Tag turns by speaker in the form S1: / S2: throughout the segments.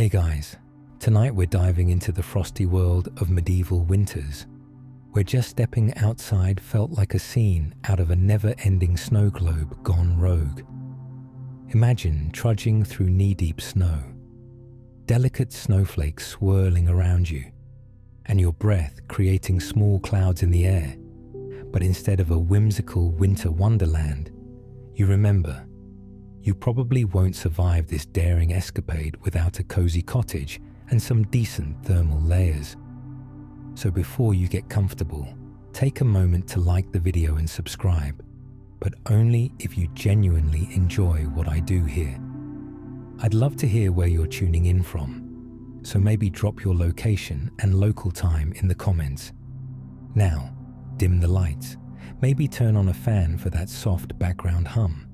S1: Hey guys, tonight we're diving into the frosty world of medieval winters, where just stepping outside felt like a scene out of a never-ending snow globe gone rogue. Imagine trudging through knee-deep snow, delicate snowflakes swirling around you, and your breath creating small clouds in the air. But instead of a whimsical winter wonderland, you remember, you probably won't survive this daring escapade without a cozy cottage and some decent thermal layers. So before you get comfortable, take a moment to like the video and subscribe, but only if you genuinely enjoy what I do here. I'd love to hear where you're tuning in from, so maybe drop your location and local time in the comments. Now, dim the lights, maybe turn on a fan for that soft background hum,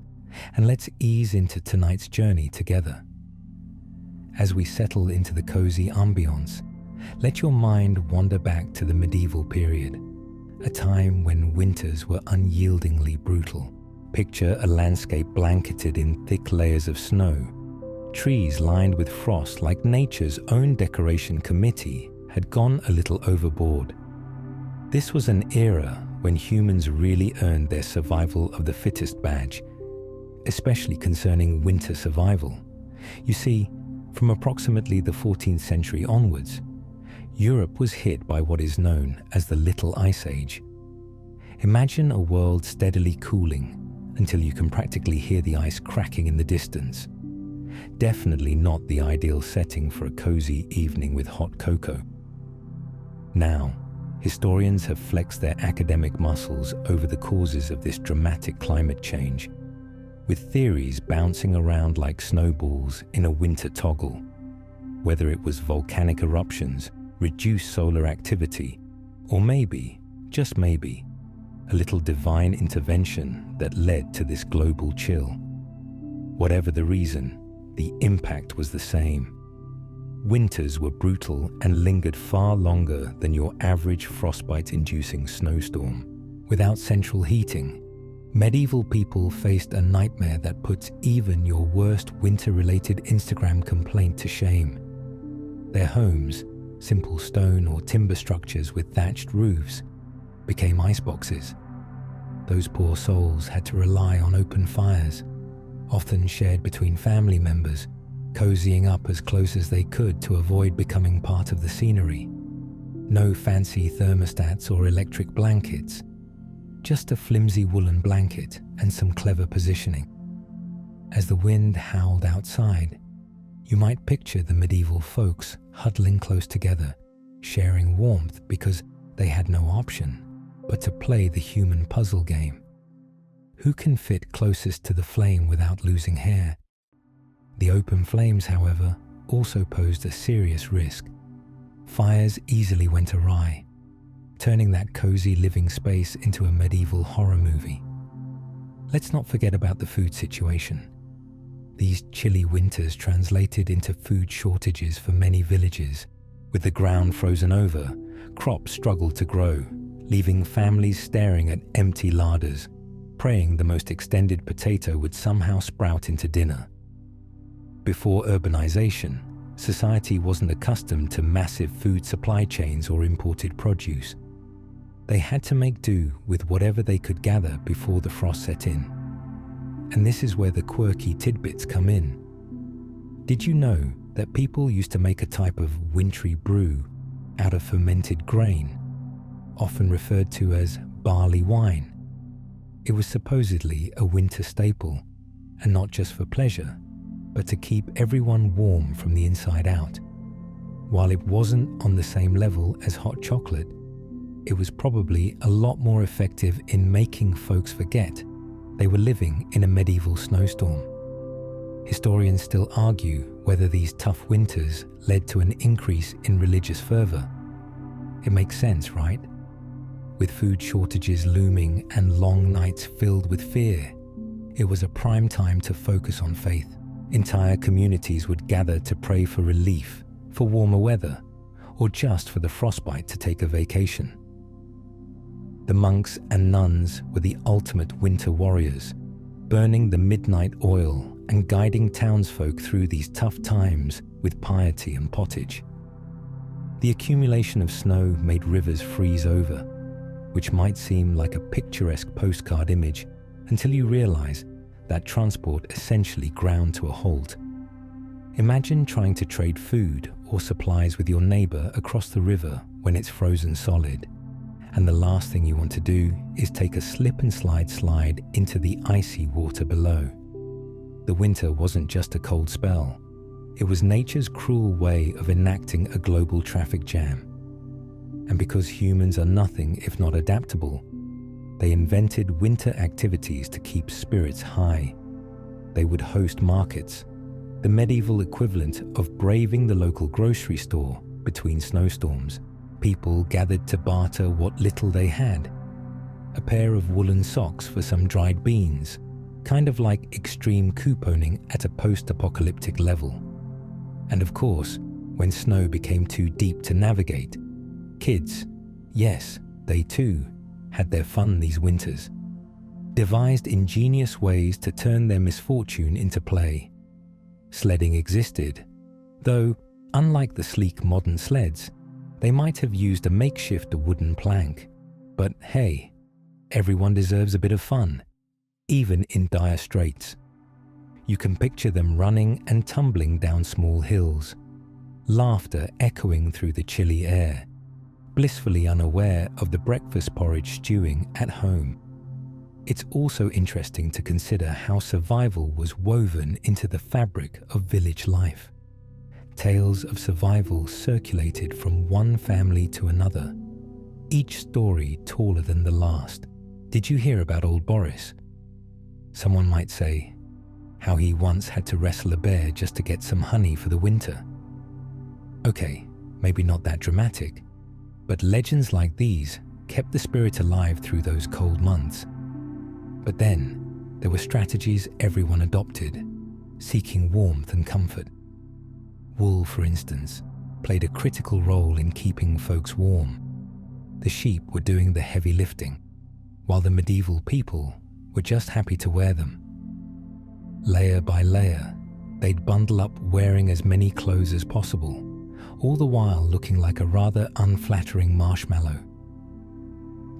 S1: and let's ease into tonight's journey together. As we settle into the cozy ambience, let your mind wander back to the medieval period, a time when winters were unyieldingly brutal. Picture a landscape blanketed in thick layers of snow, trees lined with frost like nature's own decoration committee had gone a little overboard. This was an era when humans really earned their survival of the fittest badge, especially concerning winter survival. You see, from approximately the 14th century onwards, Europe was hit by what is known as the Little Ice Age. Imagine a world steadily cooling until you can practically hear the ice cracking in the distance. Definitely not the ideal setting for a cozy evening with hot cocoa. Now, historians have flexed their academic muscles over the causes of this dramatic climate change, with theories bouncing around like snowballs in a winter toggle. Whether it was volcanic eruptions, reduced solar activity, or maybe, just maybe, a little divine intervention that led to this global chill. Whatever the reason, the impact was the same. Winters were brutal and lingered far longer than your average frostbite-inducing snowstorm. Without central heating, medieval people faced a nightmare that puts even your worst winter-related Instagram complaint to shame. Their homes, simple stone or timber structures with thatched roofs, became iceboxes. Those poor souls had to rely on open fires, often shared between family members, cozying up as close as they could to avoid becoming part of the scenery. No fancy thermostats or electric blankets, just a flimsy woolen blanket and some clever positioning. As the wind howled outside, you might picture the medieval folks huddling close together, sharing warmth because they had no option but to play the human puzzle game. Who can fit closest to the flame without losing hair? The open flames, however, also posed a serious risk. Fires easily went awry, turning that cozy living space into a medieval horror movie. Let's not forget about the food situation. These chilly winters translated into food shortages for many villages. With the ground frozen over, crops struggled to grow, leaving families staring at empty larders, praying the most extended potato would somehow sprout into dinner. Before urbanization, society wasn't accustomed to massive food supply chains or imported produce. They had to make do with whatever they could gather before the frost set in. And this is where the quirky tidbits come in. Did you know that people used to make a type of wintry brew out of fermented grain, often referred to as barley wine? It was supposedly a winter staple, and not just for pleasure, but to keep everyone warm from the inside out. While it wasn't on the same level as hot chocolate, it was probably a lot more effective in making folks forget they were living in a medieval snowstorm. Historians still argue whether these tough winters led to an increase in religious fervor. It makes sense, right? With food shortages looming and long nights filled with fear, it was a prime time to focus on faith. Entire communities would gather to pray for relief, for warmer weather, or just for the frostbite to take a vacation. The monks and nuns were the ultimate winter warriors, burning the midnight oil and guiding townsfolk through these tough times with piety and pottage. The accumulation of snow made rivers freeze over, which might seem like a picturesque postcard image until you realize that transport essentially ground to a halt. Imagine trying to trade food or supplies with your neighbor across the river when it's frozen solid, and the last thing you want to do is take a slip and slide into the icy water below. The winter wasn't just a cold spell. It was nature's cruel way of enacting a global traffic jam. And because humans are nothing if not adaptable, they invented winter activities to keep spirits high. They would host markets, the medieval equivalent of braving the local grocery store between snowstorms. People gathered to barter what little they had. A pair of woolen socks for some dried beans, kind of like extreme couponing at a post-apocalyptic level. And of course, when snow became too deep to navigate, kids, yes, they too, had their fun these winters, devised ingenious ways to turn their misfortune into play. Sledding existed, though, unlike the sleek modern sleds, they might have used a makeshift wooden plank. But hey, everyone deserves a bit of fun, even in dire straits. You can picture them running and tumbling down small hills, laughter echoing through the chilly air, blissfully unaware of the breakfast porridge stewing at home. It's also interesting to consider how survival was woven into the fabric of village life. Tales of survival circulated from one family to another, each story taller than the last. Did you hear about old Boris? Someone might say, how he once had to wrestle a bear just to get some honey for the winter. Okay, maybe not that dramatic, but legends like these kept the spirit alive through those cold months. But then, there were strategies everyone adopted, seeking warmth and comfort. Wool, for instance, played a critical role in keeping folks warm. The sheep were doing the heavy lifting, while the medieval people were just happy to wear them. Layer by layer, they'd bundle up wearing as many clothes as possible, all the while looking like a rather unflattering marshmallow.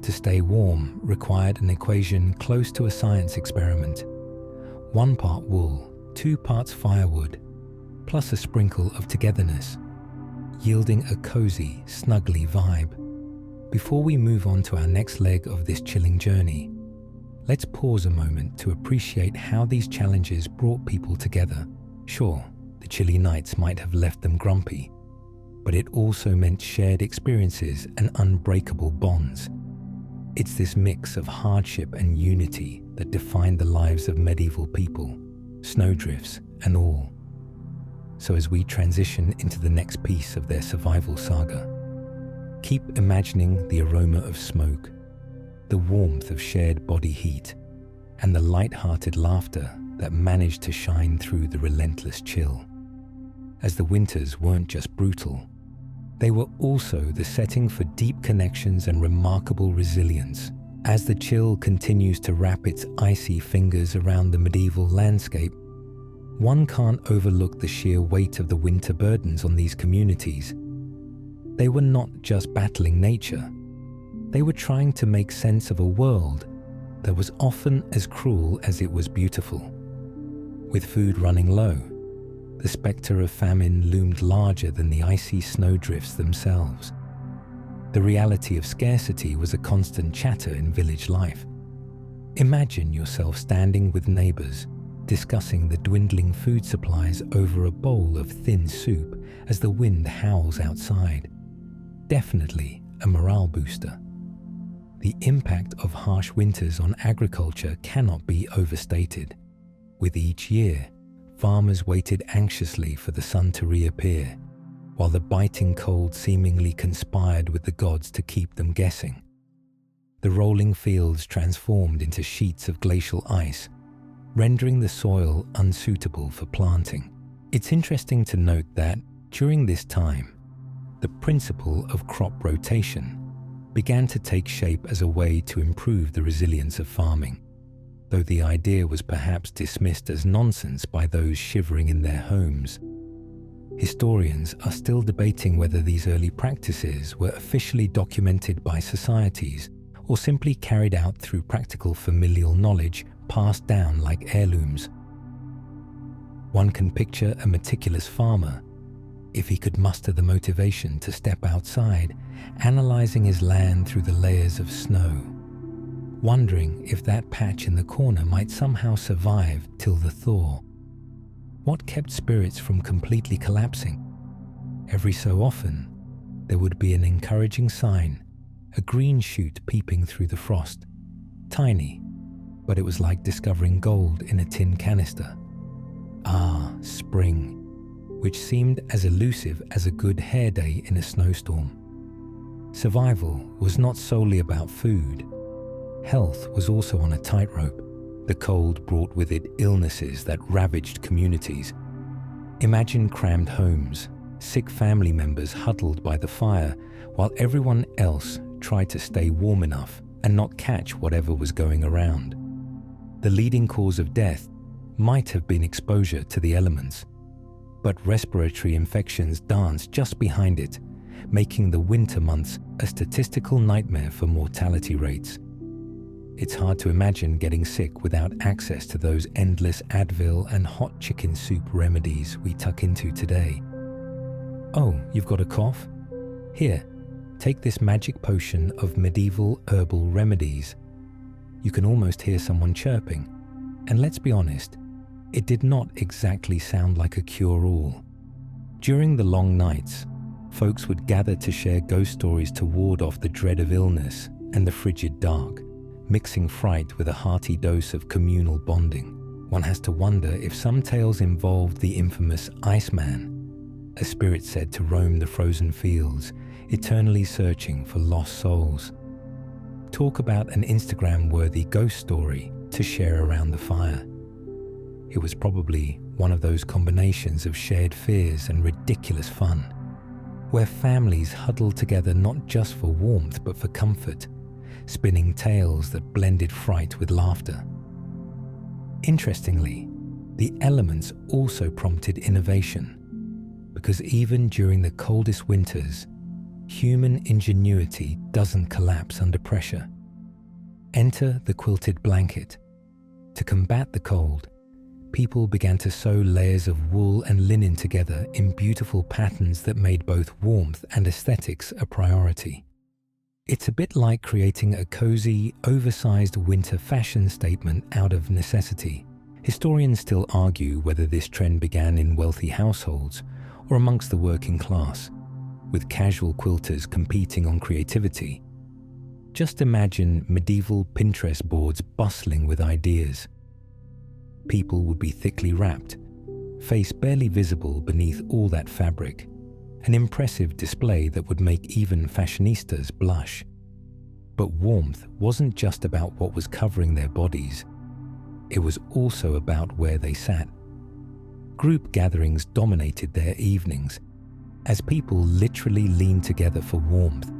S1: To stay warm required an equation close to a science experiment. 1 part wool, 2 parts firewood, plus a sprinkle of togetherness, yielding a cozy, snuggly vibe. Before we move on to our next leg of this chilling journey, let's pause a moment to appreciate how these challenges brought people together. Sure, the chilly nights might have left them grumpy, but it also meant shared experiences and unbreakable bonds. It's this mix of hardship and unity that defined the lives of medieval people, snowdrifts and all. So as we transition into the next piece of their survival saga, keep imagining the aroma of smoke, the warmth of shared body heat, and the light-hearted laughter that managed to shine through the relentless chill. As the winters weren't just brutal, they were also the setting for deep connections and remarkable resilience. As the chill continues to wrap its icy fingers around the medieval landscape, one can't overlook the sheer weight of the winter burdens on these communities. They were not just battling nature. They were trying to make sense of a world that was often as cruel as it was beautiful. With food running low, the spectre of famine loomed larger than the icy snowdrifts themselves. The reality of scarcity was a constant chatter in village life. Imagine yourself standing with neighbors, discussing the dwindling food supplies over a bowl of thin soup as the wind howls outside. Definitely a morale booster. The impact of harsh winters on agriculture cannot be overstated. With each year, farmers waited anxiously for the sun to reappear, while the biting cold seemingly conspired with the gods to keep them guessing. The rolling fields transformed into sheets of glacial ice, rendering the soil unsuitable for planting. It's interesting to note that, during this time, the principle of crop rotation began to take shape as a way to improve the resilience of farming, though the idea was perhaps dismissed as nonsense by those shivering in their homes. Historians are still debating whether these early practices were officially documented by societies or simply carried out through practical familial knowledge passed down like heirlooms. One can picture a meticulous farmer, if he could muster the motivation to step outside, analyzing his land through the layers of snow, wondering if that patch in the corner might somehow survive till the thaw. What kept spirits from completely collapsing? Every so often, there would be an encouraging sign, a green shoot peeping through the frost. Tiny, but it was like discovering gold in a tin canister. Ah, spring, which seemed as elusive as a good hair day in a snowstorm. Survival was not solely about food. Health was also on a tightrope. The cold brought with it illnesses that ravaged communities. Imagine crammed homes, sick family members huddled by the fire, while everyone else tried to stay warm enough and not catch whatever was going around. The leading cause of death might have been exposure to the elements, but respiratory infections danced just behind it, making the winter months a statistical nightmare for mortality rates. It's hard to imagine getting sick without access to those endless Advil and hot chicken soup remedies we tuck into today. Oh, you've got a cough? Here, take this magic potion of medieval herbal remedies. You can almost hear someone chirping. And let's be honest, it did not exactly sound like a cure-all. During the long nights, folks would gather to share ghost stories to ward off the dread of illness and the frigid dark, mixing fright with a hearty dose of communal bonding. One has to wonder if some tales involved the infamous Iceman, a spirit said to roam the frozen fields, eternally searching for lost souls. Talk about an Instagram-worthy ghost story to share around the fire. It was probably one of those combinations of shared fears and ridiculous fun, where families huddled together not just for warmth but for comfort, spinning tales that blended fright with laughter. Interestingly, the elements also prompted innovation, because even during the coldest winters, human ingenuity doesn't collapse under pressure. Enter the quilted blanket. To combat the cold, people began to sew layers of wool and linen together in beautiful patterns that made both warmth and aesthetics a priority. It's a bit like creating a cozy, oversized winter fashion statement out of necessity. Historians still argue whether this trend began in wealthy households or amongst the working class, with casual quilters competing on creativity. Just imagine medieval Pinterest boards bustling with ideas. People would be thickly wrapped, face barely visible beneath all that fabric, an impressive display that would make even fashionistas blush. But warmth wasn't just about what was covering their bodies. It was also about where they sat. Group gatherings dominated their evenings, as people literally leaned together for warmth.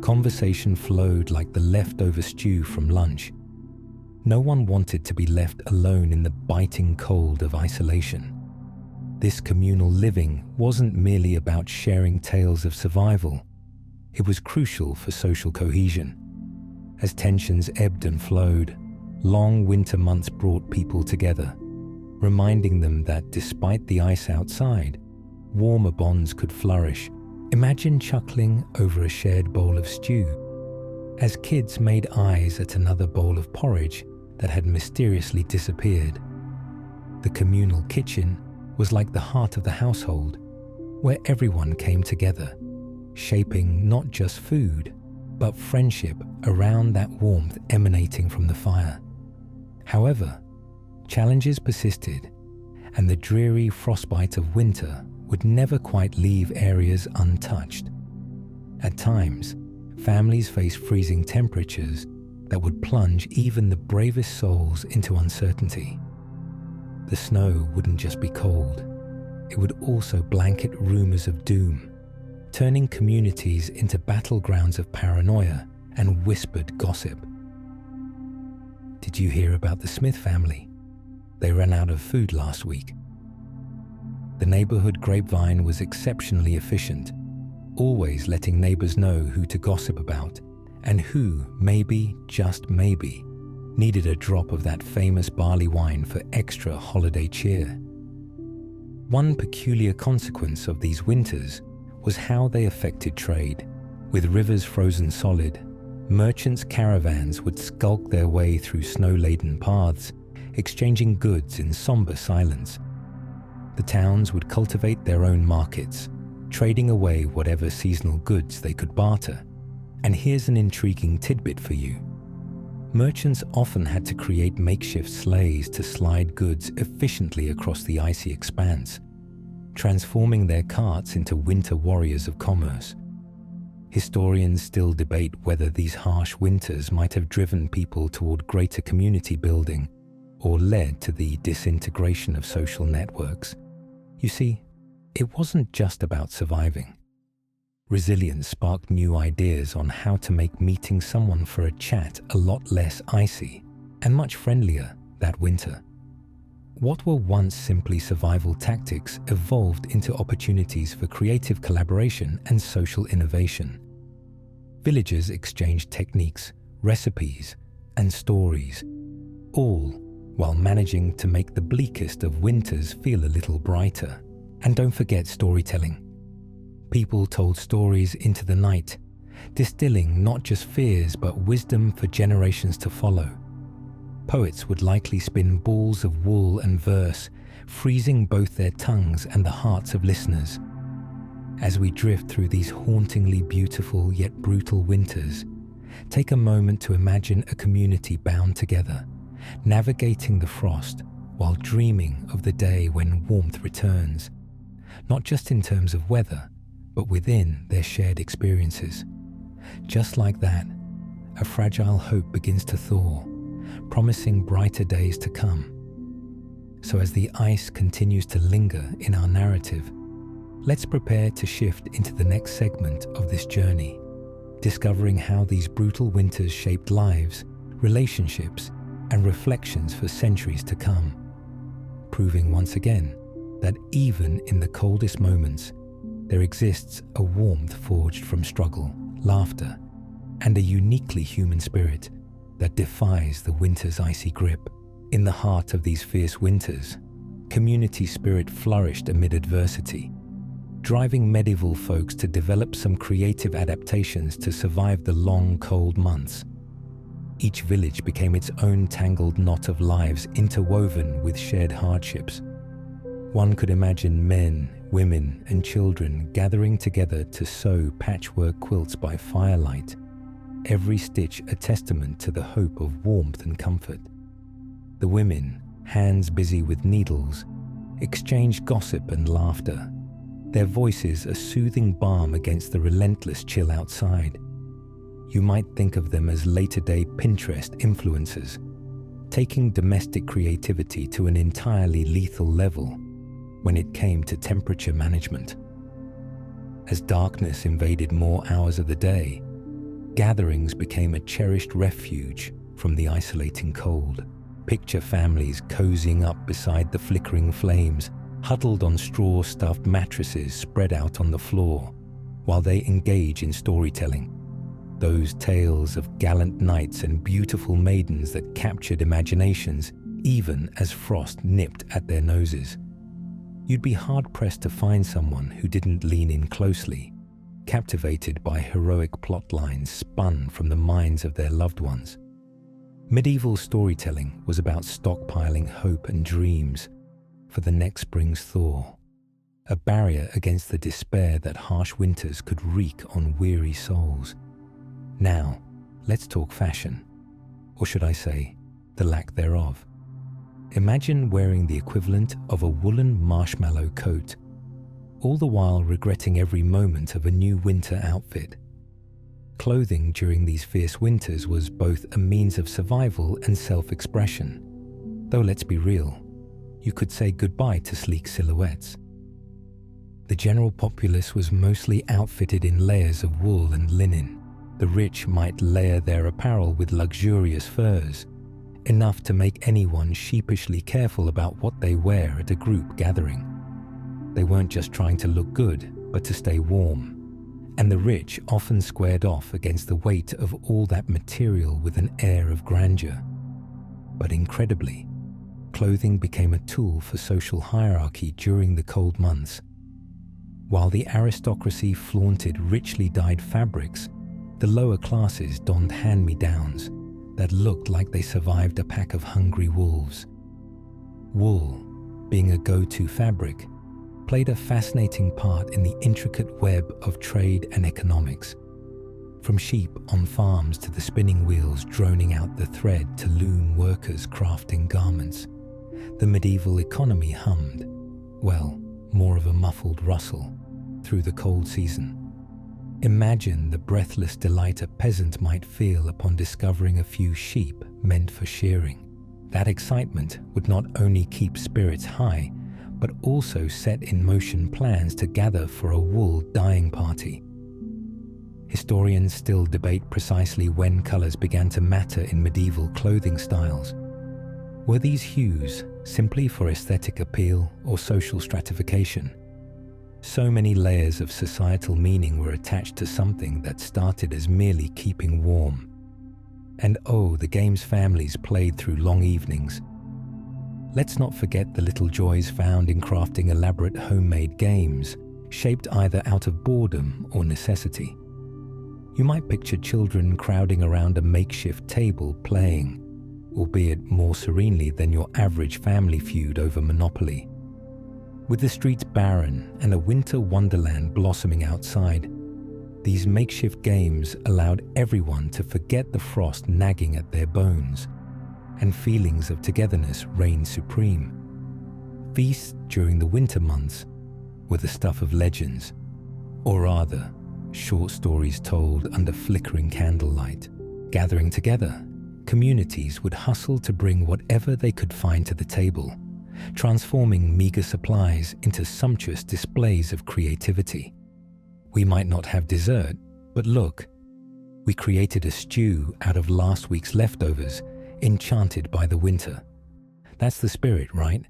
S1: Conversation flowed like the leftover stew from lunch. No one wanted to be left alone in the biting cold of isolation. This communal living wasn't merely about sharing tales of survival. It was crucial for social cohesion. As tensions ebbed and flowed, long winter months brought people together, reminding them that despite the ice outside, warmer bonds could flourish. Imagine chuckling over a shared bowl of stew, as kids made eyes at another bowl of porridge that had mysteriously disappeared. The communal kitchen was like the heart of the household, where everyone came together, shaping not just food, but friendship around that warmth emanating from the fire. However, challenges persisted, and the dreary frostbite of winter would never quite leave areas untouched. At times, families faced freezing temperatures that would plunge even the bravest souls into uncertainty. The snow wouldn't just be cold, it would also blanket rumors of doom, turning communities into battlegrounds of paranoia and whispered gossip. Did you hear about the Smith family? They ran out of food last week. The neighborhood grapevine was exceptionally efficient, always letting neighbors know who to gossip about and who, maybe, just maybe, needed a drop of that famous barley wine for extra holiday cheer. One peculiar consequence of these winters was how they affected trade. With rivers frozen solid, merchants' caravans would skulk their way through snow-laden paths, exchanging goods in somber silence. The towns would cultivate their own markets, trading away whatever seasonal goods they could barter. And here's an intriguing tidbit for you. Merchants often had to create makeshift sleighs to slide goods efficiently across the icy expanse, transforming their carts into winter warriors of commerce. Historians still debate whether these harsh winters might have driven people toward greater community building or led to the disintegration of social networks. You see, it wasn't just about surviving. Resilience sparked new ideas on how to make meeting someone for a chat a lot less icy and much friendlier that winter. What were once simply survival tactics evolved into opportunities for creative collaboration and social innovation. Villagers exchanged techniques, recipes, and stories, all while managing to make the bleakest of winters feel a little brighter. And don't forget storytelling. People told stories into the night, distilling not just fears but wisdom for generations to follow. Poets would likely spin balls of wool and verse, freezing both their tongues and the hearts of listeners. As we drift through these hauntingly beautiful yet brutal winters, take a moment to imagine a community bound together, navigating the frost while dreaming of the day when warmth returns, not just in terms of weather, but within their shared experiences. Just like that, a fragile hope begins to thaw, promising brighter days to come. So as the ice continues to linger in our narrative, let's prepare to shift into the next segment of this journey, discovering how these brutal winters shaped lives, relationships, and reflections for centuries to come, proving once again that even in the coldest moments, there exists a warmth forged from struggle, laughter, and a uniquely human spirit that defies the winter's icy grip. In the heart of these fierce winters, community spirit flourished amid adversity, driving medieval folks to develop some creative adaptations to survive the long, cold months. Each village became its own tangled knot of lives interwoven with shared hardships. One could imagine men, women, and children gathering together to sew patchwork quilts by firelight, every stitch a testament to the hope of warmth and comfort. The women, hands busy with needles, exchanged gossip and laughter, their voices a soothing balm against the relentless chill outside. You might think of them as later-day Pinterest influencers, taking domestic creativity to an entirely lethal level when it came to temperature management. As darkness invaded more hours of the day, gatherings became a cherished refuge from the isolating cold. Picture families cozying up beside the flickering flames, huddled on straw-stuffed mattresses spread out on the floor, while they engage in storytelling. Those tales of gallant knights and beautiful maidens that captured imaginations even as frost nipped at their noses. You'd be hard-pressed to find someone who didn't lean in closely, captivated by heroic plot lines spun from the minds of their loved ones. Medieval storytelling was about stockpiling hope and dreams for the next spring's thaw, a barrier against the despair that harsh winters could wreak on weary souls. Now, let's talk fashion, or should I say, the lack thereof. Imagine wearing the equivalent of a woolen marshmallow coat, all the while regretting every moment of a new winter outfit. Clothing during these fierce winters was both a means of survival and self-expression. Though let's be real, you could say goodbye to sleek silhouettes. The general populace was mostly outfitted in layers of wool and linen. The rich might layer their apparel with luxurious furs, enough to make anyone sheepishly careful about what they wear at a group gathering. They weren't just trying to look good, but to stay warm. And the rich often squared off against the weight of all that material with an air of grandeur. But incredibly, clothing became a tool for social hierarchy during the cold months. While the aristocracy flaunted richly dyed fabrics, the lower classes donned hand-me-downs that looked like they survived a pack of hungry wolves. Wool, being a go-to fabric, played a fascinating part in the intricate web of trade and economics. From sheep on farms to the spinning wheels droning out the thread to loom workers crafting garments, the medieval economy hummed, well, more of a muffled rustle, through the cold season. Imagine the breathless delight a peasant might feel upon discovering a few sheep meant for shearing. That excitement would not only keep spirits high, but also set in motion plans to gather for a wool dyeing party. Historians still debate precisely when colours began to matter in medieval clothing styles. Were these hues simply for aesthetic appeal or social stratification? So many layers of societal meaning were attached to something that started as merely keeping warm. And oh, the games families played through long evenings. Let's not forget the little joys found in crafting elaborate homemade games, shaped either out of boredom or necessity. You might picture children crowding around a makeshift table playing, albeit more serenely than your average family feud over Monopoly. With the streets barren and a winter wonderland blossoming outside, these makeshift games allowed everyone to forget the frost nagging at their bones, and feelings of togetherness reigned supreme. Feasts during the winter months were the stuff of legends, or rather, short stories told under flickering candlelight. Gathering together, communities would hustle to bring whatever they could find to the table, transforming meager supplies into sumptuous displays of creativity. We might not have dessert, but look, we created a stew out of last week's leftovers, enchanted by the winter. That's the spirit, right?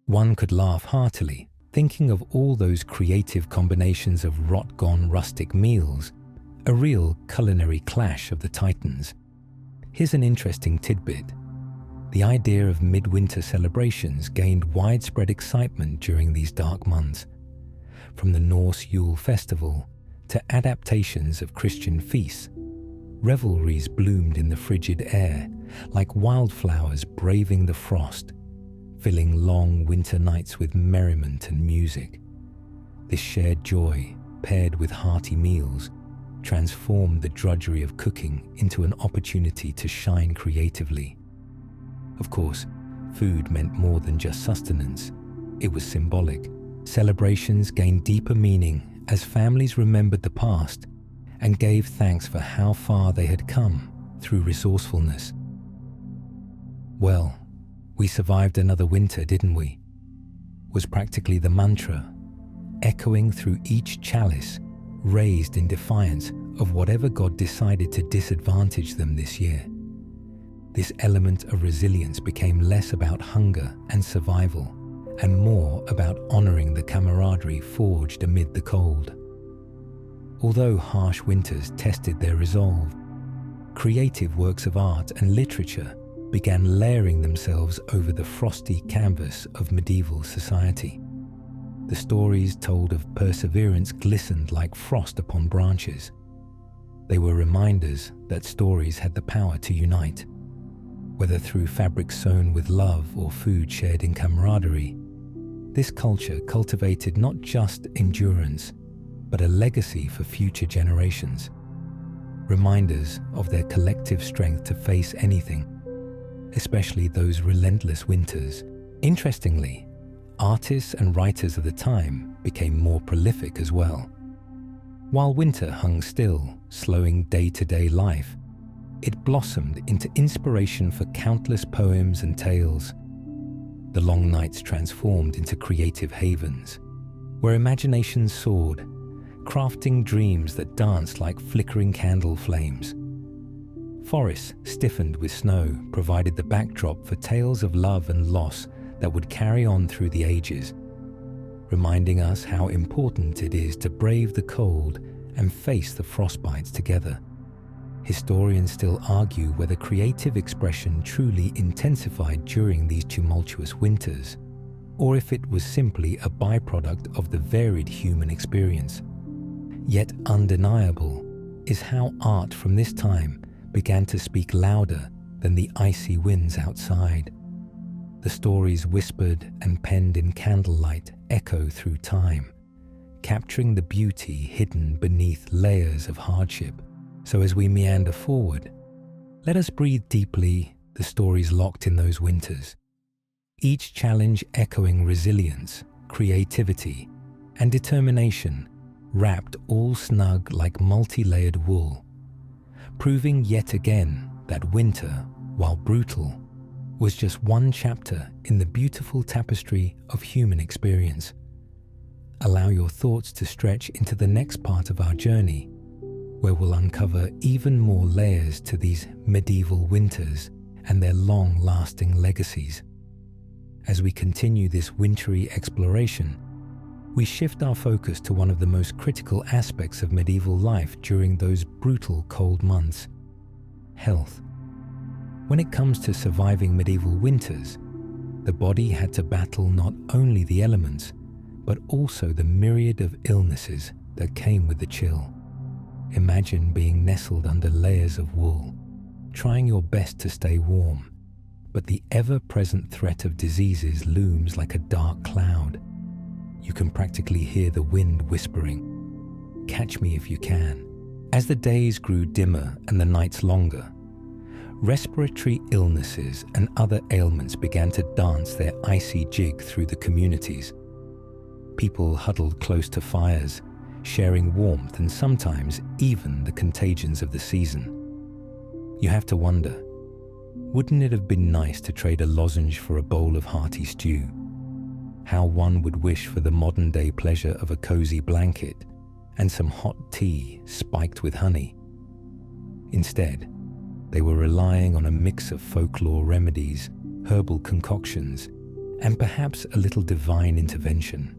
S1: One could laugh heartily, thinking of all those creative combinations of rot-gone rustic meals, a real culinary clash of the titans. Here's an interesting tidbit. The idea of midwinter celebrations gained widespread excitement during these dark months. From the Norse Yule festival to adaptations of Christian feasts, revelries bloomed in the frigid air, like wildflowers braving the frost, filling long winter nights with merriment and music. This shared joy, paired with hearty meals, transformed the drudgery of cooking into an opportunity to shine creatively. Of course, food meant more than just sustenance. It was symbolic. Celebrations gained deeper meaning as families remembered the past and gave thanks for how far they had come through resourcefulness. Well, we survived another winter, didn't we? Was practically the mantra, echoing through each chalice, raised in defiance of whatever God decided to disadvantage them this year. This element of resilience became less about hunger and survival and more about honoring the camaraderie forged amid the cold. Although harsh winters tested their resolve, creative works of art and literature began layering themselves over the frosty canvas of medieval society. The stories told of perseverance glistened like frost upon branches. They were reminders that stories had the power to unite. Whether through fabric sewn with love or food shared in camaraderie, this culture cultivated not just endurance, but a legacy for future generations. Reminders of their collective strength to face anything, especially those relentless winters. Interestingly, artists and writers of the time became more prolific as well. While winter hung still, slowing day-to-day life, it blossomed into inspiration for countless poems and tales. The long nights transformed into creative havens, where imagination soared, crafting dreams that danced like flickering candle flames. Forests stiffened with snow provided the backdrop for tales of love and loss that would carry on through the ages. reminding us how important it is to brave the cold and face the frostbites together. Historians still argue whether creative expression truly intensified during these tumultuous winters, or if it was simply a byproduct of the varied human experience. Yet undeniable is how art from this time began to speak louder than the icy winds outside. The stories whispered and penned in candlelight echo through time, capturing the beauty hidden beneath layers of hardship. So as we meander forward, let us breathe deeply the stories locked in those winters, each challenge echoing resilience, creativity, and determination, wrapped all snug like multi-layered wool, proving yet again that winter, while brutal, was just one chapter in the beautiful tapestry of human experience. Allow your thoughts to stretch into the next part of our journey, where we'll uncover even more layers to these medieval winters and their long-lasting legacies. As we continue this wintry exploration, we shift our focus to one of the most critical aspects of medieval life during those brutal cold months: health. When it comes to surviving medieval winters, the body had to battle not only the elements, but also the myriad of illnesses that came with the chill. Imagine being nestled under layers of wool, trying your best to stay warm, but the ever-present threat of diseases looms like a dark cloud. You can practically hear the wind whispering, "Catch me if you can." As the days grew dimmer and the nights longer, respiratory illnesses and other ailments began to dance their icy jig through the communities. People huddled close to fires, sharing warmth and sometimes even the contagions of the season. You have to wonder, wouldn't it have been nice to trade a lozenge for a bowl of hearty stew? How one would wish for the modern-day pleasure of a cozy blanket and some hot tea spiked with honey. Instead, they were relying on a mix of folklore remedies, herbal concoctions, and perhaps a little divine intervention.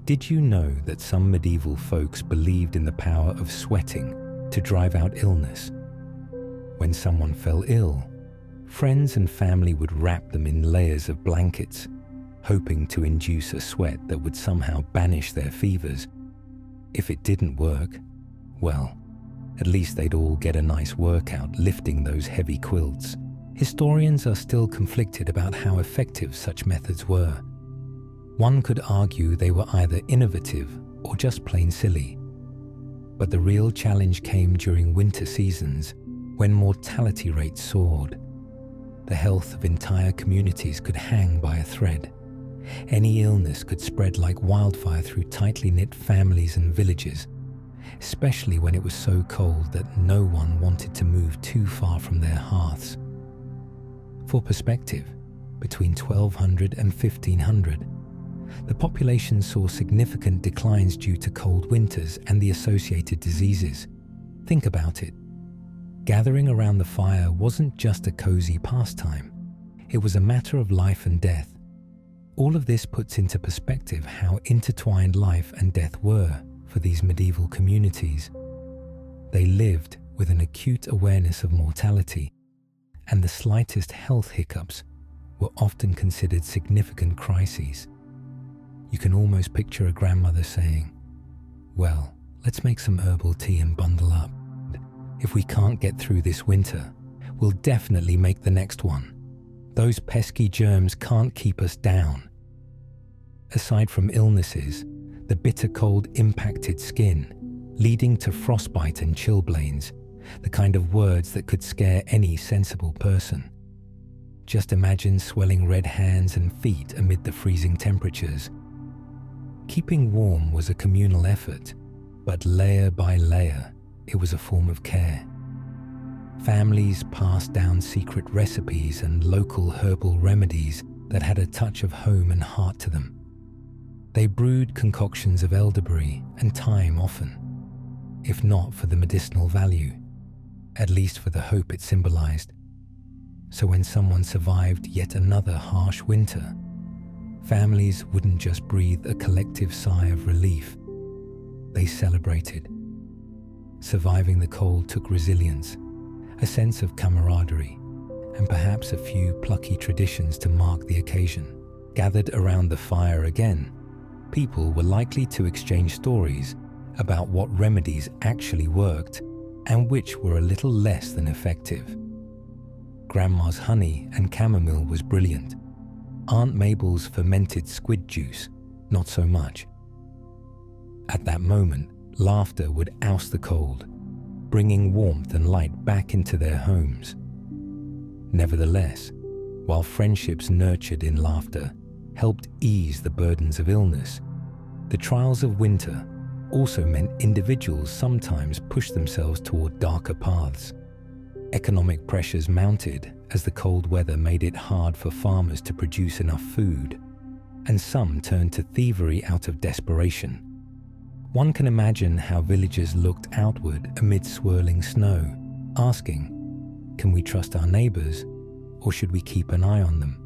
S1: Did you know that some medieval folks believed in the power of sweating to drive out illness? When someone fell ill, friends and family would wrap them in layers of blankets, hoping to induce a sweat that would somehow banish their fevers. If it didn't work, well, at least they'd all get a nice workout lifting those heavy quilts. Historians are still conflicted about how effective such methods were. One could argue they were either innovative or just plain silly. But the real challenge came during winter seasons, when mortality rates soared. The health of entire communities could hang by a thread. Any illness could spread like wildfire through tightly knit families and villages, especially when it was so cold that no one wanted to move too far from their hearths. For perspective, between 1200 and 1500, the population saw significant declines due to cold winters and the associated diseases. Think about it. Gathering around the fire wasn't just a cozy pastime. It was a matter of life and death. All of this puts into perspective how intertwined life and death were for these medieval communities. They lived with an acute awareness of mortality, and the slightest health hiccups were often considered significant crises. You can almost picture a grandmother saying, "Well, let's make some herbal tea and bundle up. If we can't get through this winter, we'll definitely make the next one. Those pesky germs can't keep us down." Aside from illnesses, the bitter cold impacted skin, leading to frostbite and chilblains, the kind of words that could scare any sensible person. Just imagine swelling red hands and feet amid the freezing temperatures. Keeping warm was a communal effort, but layer by layer, it was a form of care. Families passed down secret recipes and local herbal remedies that had a touch of home and heart to them. They brewed concoctions of elderberry and thyme often, if not for the medicinal value, at least for the hope it symbolized. So when someone survived yet another harsh winter, families wouldn't just breathe a collective sigh of relief. They celebrated. Surviving the cold took resilience, a sense of camaraderie, and perhaps a few plucky traditions to mark the occasion. Gathered around the fire again, people were likely to exchange stories about what remedies actually worked and which were a little less than effective. Grandma's honey and chamomile was brilliant. Aunt Mabel's fermented squid juice, not so much. At that moment, laughter would oust the cold, bringing warmth and light back into their homes. Nevertheless, while friendships nurtured in laughter helped ease the burdens of illness, the trials of winter also meant individuals sometimes pushed themselves toward darker paths. Economic pressures mounted as the cold weather made it hard for farmers to produce enough food, and some turned to thievery out of desperation. One can imagine how villagers looked outward amid swirling snow, asking, "Can we trust our neighbors, or should we keep an eye on them?"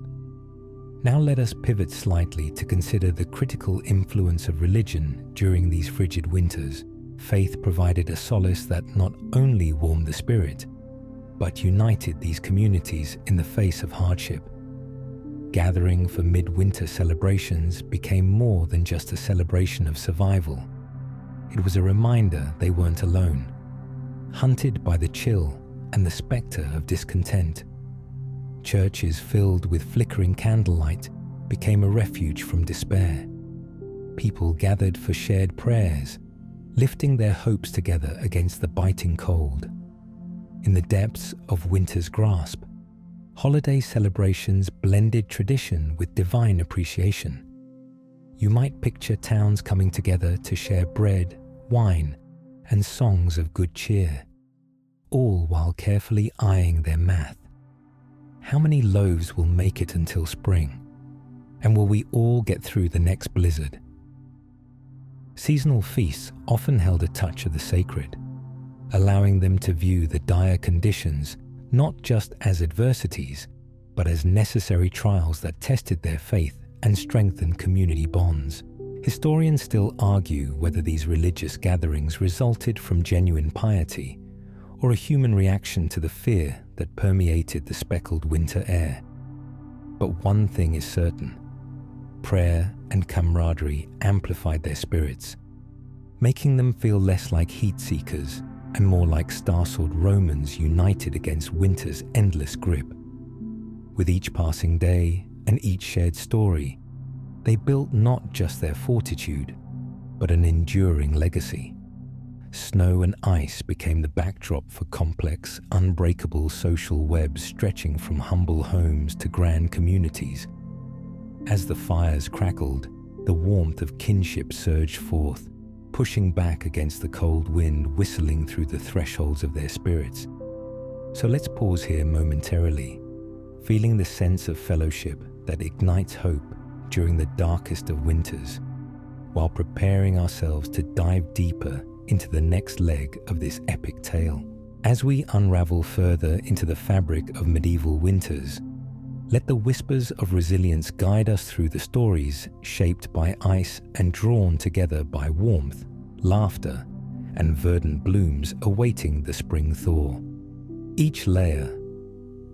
S1: Now let us pivot slightly to consider the critical influence of religion during these frigid winters. Faith provided a solace that not only warmed the spirit, but united these communities in the face of hardship. Gathering for midwinter celebrations became more than just a celebration of survival. It was a reminder they weren't alone, hunted by the chill and the spectre of discontent. Churches filled with flickering candlelight became a refuge from despair. People gathered for shared prayers, lifting their hopes together against the biting cold. In the depths of winter's grasp, holiday celebrations blended tradition with divine appreciation. You might picture towns coming together to share bread, wine, and songs of good cheer, all while carefully eyeing their math. How many loaves will make it until spring? And will we all get through the next blizzard? Seasonal feasts often held a touch of the sacred, allowing them to view the dire conditions not just as adversities, but as necessary trials that tested their faith and strengthened community bonds. Historians still argue whether these religious gatherings resulted from genuine piety or a human reaction to the fear that permeated the speckled winter air. But one thing is certain: prayer and camaraderie amplified their spirits, making them feel less like heat-seekers and more like star-soared Romans united against winter's endless grip. With each passing day and each shared story, they built not just their fortitude, but an enduring legacy. Snow and ice became the backdrop for complex, unbreakable social webs stretching from humble homes to grand communities. As the fires crackled, the warmth of kinship surged forth, pushing back against the cold wind whistling through the thresholds of their spirits. So let's pause here momentarily, feeling the sense of fellowship that ignites hope during the darkest of winters, while preparing ourselves to dive deeper into the next leg of this epic tale. As we unravel further into the fabric of medieval winters, let the whispers of resilience guide us through the stories shaped by ice and drawn together by warmth, laughter, and verdant blooms awaiting the spring thaw. Each layer,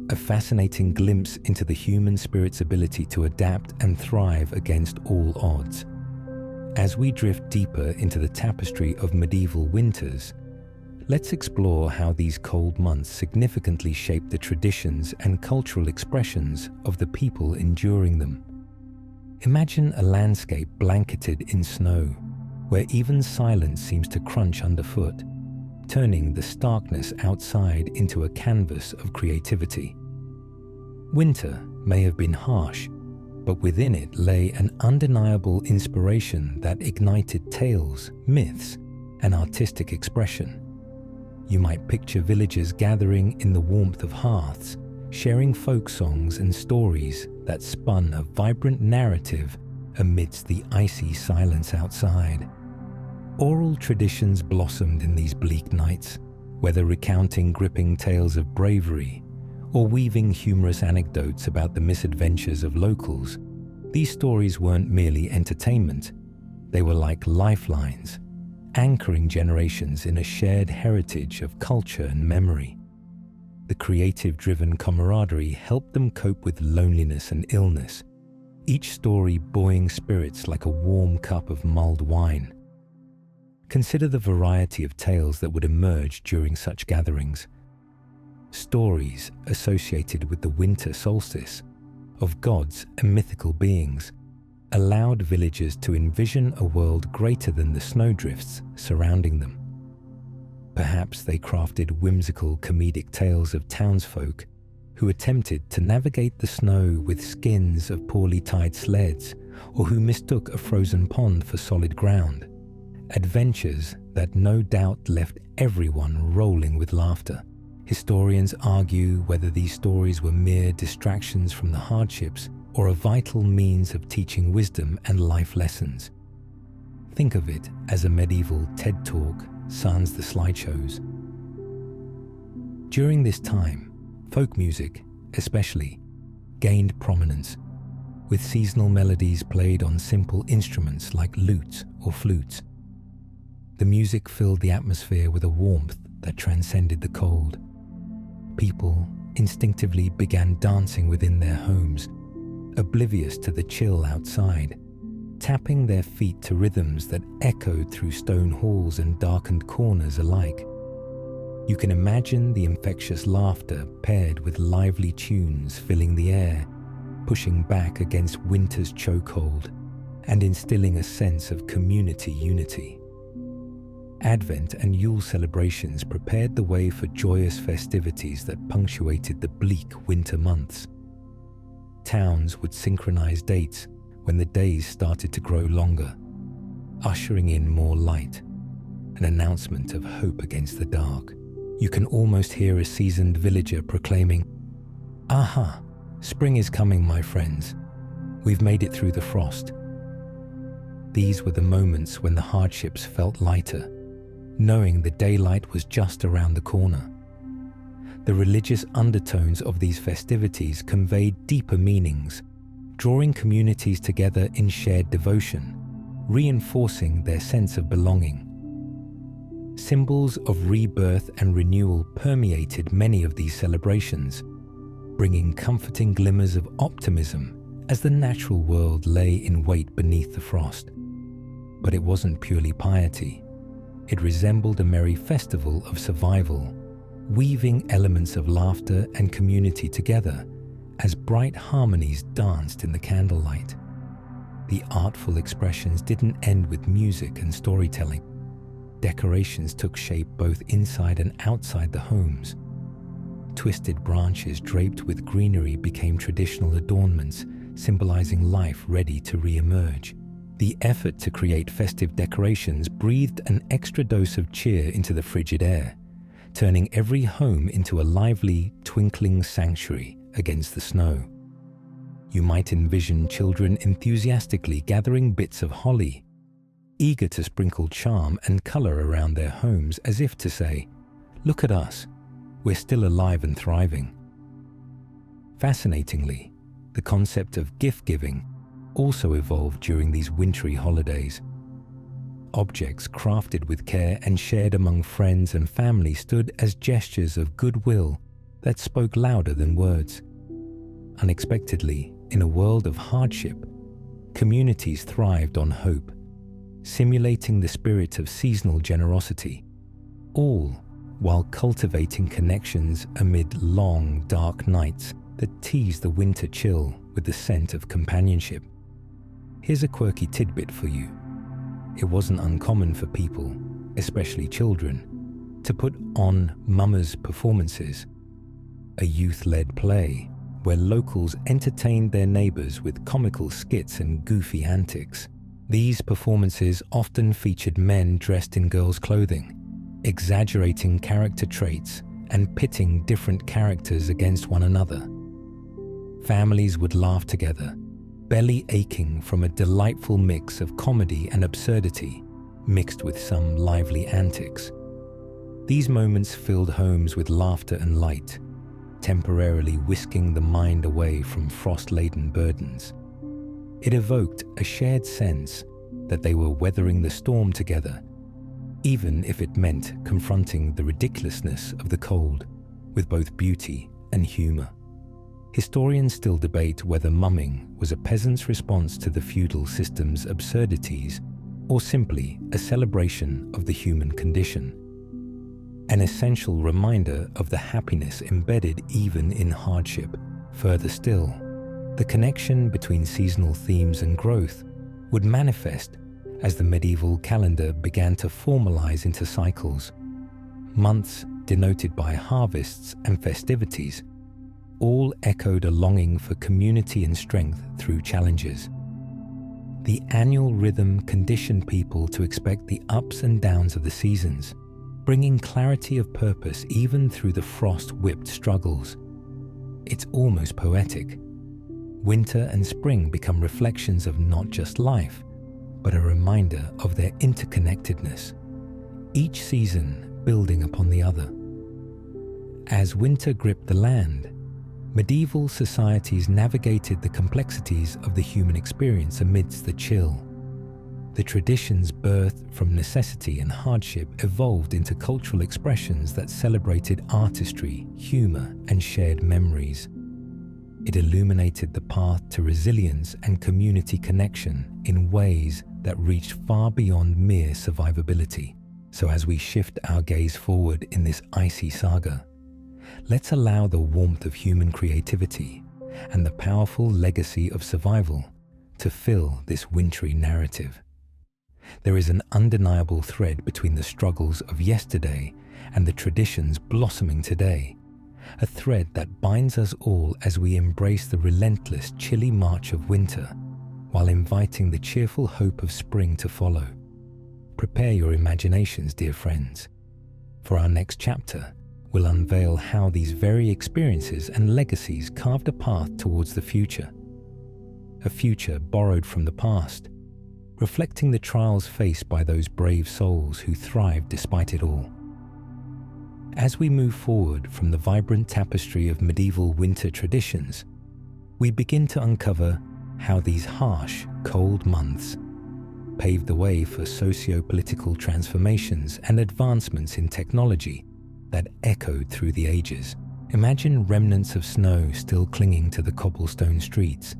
S1: a fascinating glimpse into the human spirit's ability to adapt and thrive against all odds. As we drift deeper into the tapestry of medieval winters, let's explore how these cold months significantly shaped the traditions and cultural expressions of the people enduring them. Imagine a landscape blanketed in snow, where even silence seems to crunch underfoot, turning the starkness outside into a canvas of creativity. Winter may have been harsh, but within it lay an undeniable inspiration that ignited tales, myths, and artistic expression. You might picture villagers gathering in the warmth of hearths, sharing folk songs and stories that spun a vibrant narrative amidst the icy silence outside. Oral traditions blossomed in these bleak nights, whether recounting gripping tales of bravery or weaving humorous anecdotes about the misadventures of locals. These stories weren't merely entertainment. They were like lifelines, anchoring generations in a shared heritage of culture and memory. The creative-driven camaraderie helped them cope with loneliness and illness, each story buoying spirits like a warm cup of mulled wine. Consider the variety of tales that would emerge during such gatherings. Stories associated with the winter solstice, of gods and mythical beings, allowed villagers to envision a world greater than the snowdrifts surrounding them. Perhaps they crafted whimsical comedic tales of townsfolk who attempted to navigate the snow with skins of poorly tied sleds, or who mistook a frozen pond for solid ground. Adventures that no doubt left everyone rolling with laughter. Historians argue whether these stories were mere distractions from the hardships or a vital means of teaching wisdom and life lessons. Think of it as a medieval TED Talk sans the slideshows. During this time, folk music, especially, gained prominence, with seasonal melodies played on simple instruments like lutes or flutes. The music filled the atmosphere with a warmth that transcended the cold. People instinctively began dancing within their homes, oblivious to the chill outside, tapping their feet to rhythms that echoed through stone halls and darkened corners alike. You can imagine the infectious laughter paired with lively tunes filling the air, pushing back against winter's chokehold and instilling a sense of community unity. Advent and Yule celebrations prepared the way for joyous festivities that punctuated the bleak winter months. Towns would synchronize dates when the days started to grow longer, ushering in more light, an announcement of hope against the dark. You can almost hear a seasoned villager proclaiming, "Aha, spring is coming, my friends. We've made it through the frost." These were the moments when the hardships felt lighter, knowing the daylight was just around the corner. The religious undertones of these festivities conveyed deeper meanings, drawing communities together in shared devotion, reinforcing their sense of belonging. Symbols of rebirth and renewal permeated many of these celebrations, bringing comforting glimmers of optimism as the natural world lay in wait beneath the frost. But it wasn't purely piety. It resembled a merry festival of survival, weaving elements of laughter and community together as bright harmonies danced in the candlelight. The artful expressions didn't end with music and storytelling. Decorations took shape both inside and outside the homes. Twisted branches draped with greenery became traditional adornments, symbolizing life ready to re-emerge. The effort to create festive decorations breathed an extra dose of cheer into the frigid air, turning every home into a lively, twinkling sanctuary against the snow. You might envision children enthusiastically gathering bits of holly, eager to sprinkle charm and color around their homes as if to say, "Look at us, we're still alive and thriving." Fascinatingly, the concept of gift-giving also evolved during these wintry holidays. Objects crafted with care and shared among friends and family stood as gestures of goodwill that spoke louder than words. Unexpectedly, in a world of hardship, communities thrived on hope, simulating the spirit of seasonal generosity, all while cultivating connections amid long, dark nights that teased the winter chill with the scent of companionship. Here's a quirky tidbit for you. It wasn't uncommon for people, especially children, to put on mummers performances, a youth-led play where locals entertained their neighbors with comical skits and goofy antics. These performances often featured men dressed in girls' clothing, exaggerating character traits and pitting different characters against one another. Families would laugh together, belly aching from a delightful mix of comedy and absurdity, mixed with some lively antics. These moments filled homes with laughter and light, temporarily whisking the mind away from frost-laden burdens. It evoked a shared sense that they were weathering the storm together, even if it meant confronting the ridiculousness of the cold with both beauty and humour. Historians still debate whether mumming was a peasant's response to the feudal system's absurdities or simply a celebration of the human condition, an essential reminder of the happiness embedded even in hardship. Further still, the connection between seasonal themes and growth would manifest as the medieval calendar began to formalize into cycles. Months denoted by harvests and festivities all echoed a longing for community and strength through challenges. The annual rhythm conditioned people to expect the ups and downs of the seasons, bringing clarity of purpose even through the frost-whipped struggles. It's almost poetic. Winter and spring become reflections of not just life, but a reminder of their interconnectedness, each season building upon the other. As winter gripped the land, medieval societies navigated the complexities of the human experience amidst the chill. The traditions birthed from necessity and hardship evolved into cultural expressions that celebrated artistry, humor, and shared memories. It illuminated the path to resilience and community connection in ways that reached far beyond mere survivability. So as we shift our gaze forward in this icy saga, let's allow the warmth of human creativity and the powerful legacy of survival to fill this wintry narrative. There is an undeniable thread between the struggles of yesterday and the traditions blossoming today, a thread that binds us all as we embrace the relentless, chilly march of winter, while inviting the cheerful hope of spring to follow. Prepare your imaginations, dear friends, for our next chapter will unveil how these very experiences and legacies carved a path towards the future. A future borrowed from the past, reflecting the trials faced by those brave souls who thrived despite it all. As we move forward from the vibrant tapestry of medieval winter traditions, we begin to uncover how these harsh, cold months paved the way for socio-political transformations and advancements in technology that echoed through the ages. Imagine remnants of snow still clinging to the cobblestone streets,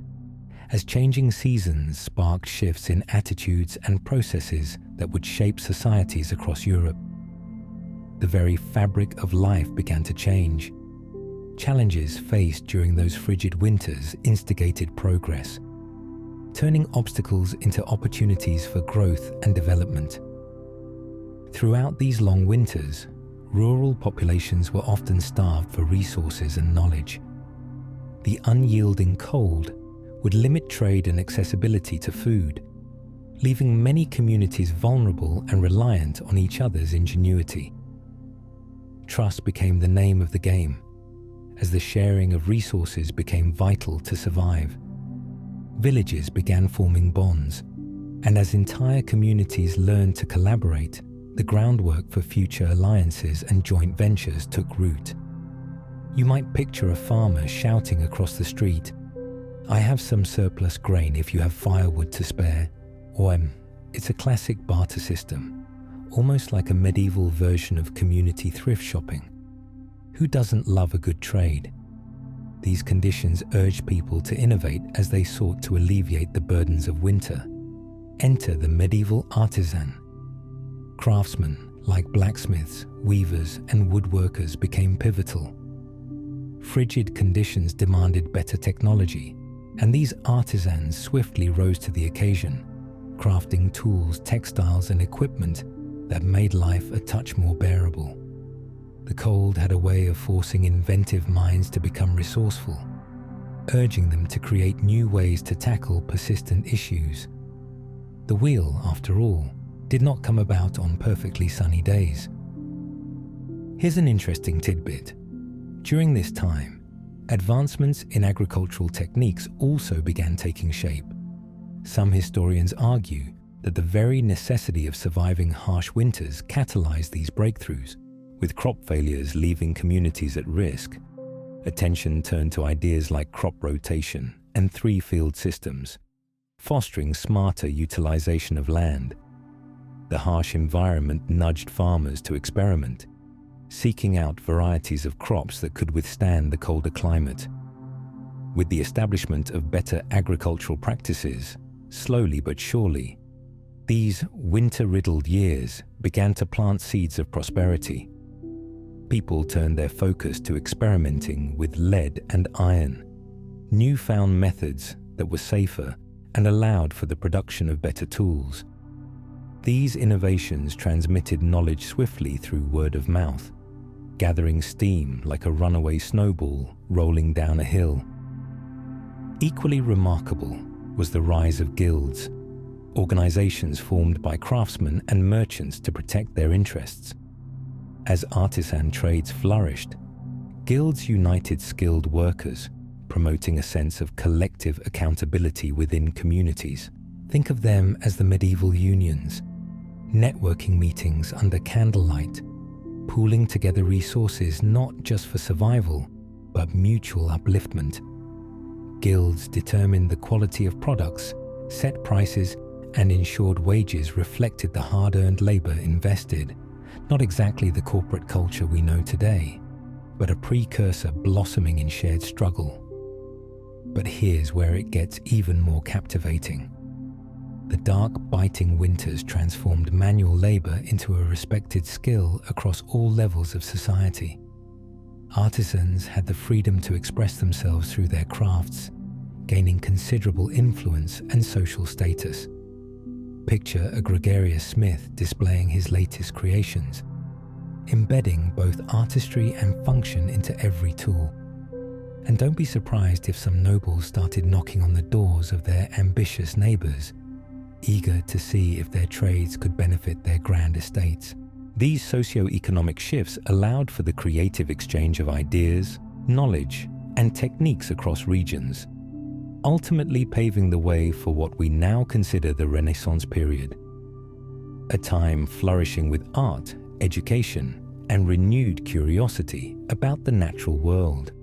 S1: as changing seasons sparked shifts in attitudes and processes that would shape societies across Europe. The very fabric of life began to change. Challenges faced during those frigid winters instigated progress, turning obstacles into opportunities for growth and development. Throughout these long winters, rural populations were often starved for resources and knowledge. The unyielding cold would limit trade and accessibility to food, leaving many communities vulnerable and reliant on each other's ingenuity. Trust became the name of the game, as the sharing of resources became vital to survive. Villages began forming bonds, and as entire communities learned to collaborate, the groundwork for future alliances and joint ventures took root. You might picture a farmer shouting across the street, "I have some surplus grain if you have firewood to spare," or it's a classic barter system, almost like a medieval version of community thrift shopping. Who doesn't love a good trade? These conditions urged people to innovate as they sought to alleviate the burdens of winter. Enter the medieval artisan. Craftsmen like blacksmiths, weavers, and woodworkers became pivotal. Frigid conditions demanded better technology, and these artisans swiftly rose to the occasion, crafting tools, textiles, and equipment that made life a touch more bearable. The cold had a way of forcing inventive minds to become resourceful, urging them to create new ways to tackle persistent issues. The wheel, after all, did not come about on perfectly sunny days. Here's an interesting tidbit. During this time, advancements in agricultural techniques also began taking shape. Some historians argue that the very necessity of surviving harsh winters catalyzed these breakthroughs. With crop failures leaving communities at risk, attention turned to ideas like crop rotation and three-field systems, fostering smarter utilization of land. The harsh environment nudged farmers to experiment, seeking out varieties of crops that could withstand the colder climate. With the establishment of better agricultural practices, slowly but surely, these winter-riddled years began to plant seeds of prosperity. People turned their focus to experimenting with lead and iron, newfound methods that were safer and allowed for the production of better tools. These innovations transmitted knowledge swiftly through word of mouth, gathering steam like a runaway snowball rolling down a hill. Equally remarkable was the rise of guilds, organizations formed by craftsmen and merchants to protect their interests. As artisan trades flourished, guilds united skilled workers, promoting a sense of collective accountability within communities. Think of them as the medieval unions, networking meetings under candlelight, pooling together resources not just for survival, but mutual upliftment. Guilds determined the quality of products, set prices, and ensured wages reflected the hard-earned labor invested, not exactly the corporate culture we know today, but a precursor blossoming in shared struggle. But here's where it gets even more captivating. The dark, biting winters transformed manual labor into a respected skill across all levels of society. Artisans had the freedom to express themselves through their crafts, gaining considerable influence and social status. Picture a gregarious smith displaying his latest creations, embedding both artistry and function into every tool. And don't be surprised if some nobles started knocking on the doors of their ambitious neighbors, eager to see if their trades could benefit their grand estates. These socio-economic shifts allowed for the creative exchange of ideas, knowledge, and techniques across regions, ultimately paving the way for what we now consider the Renaissance period, a time flourishing with art, education, and renewed curiosity about the natural world.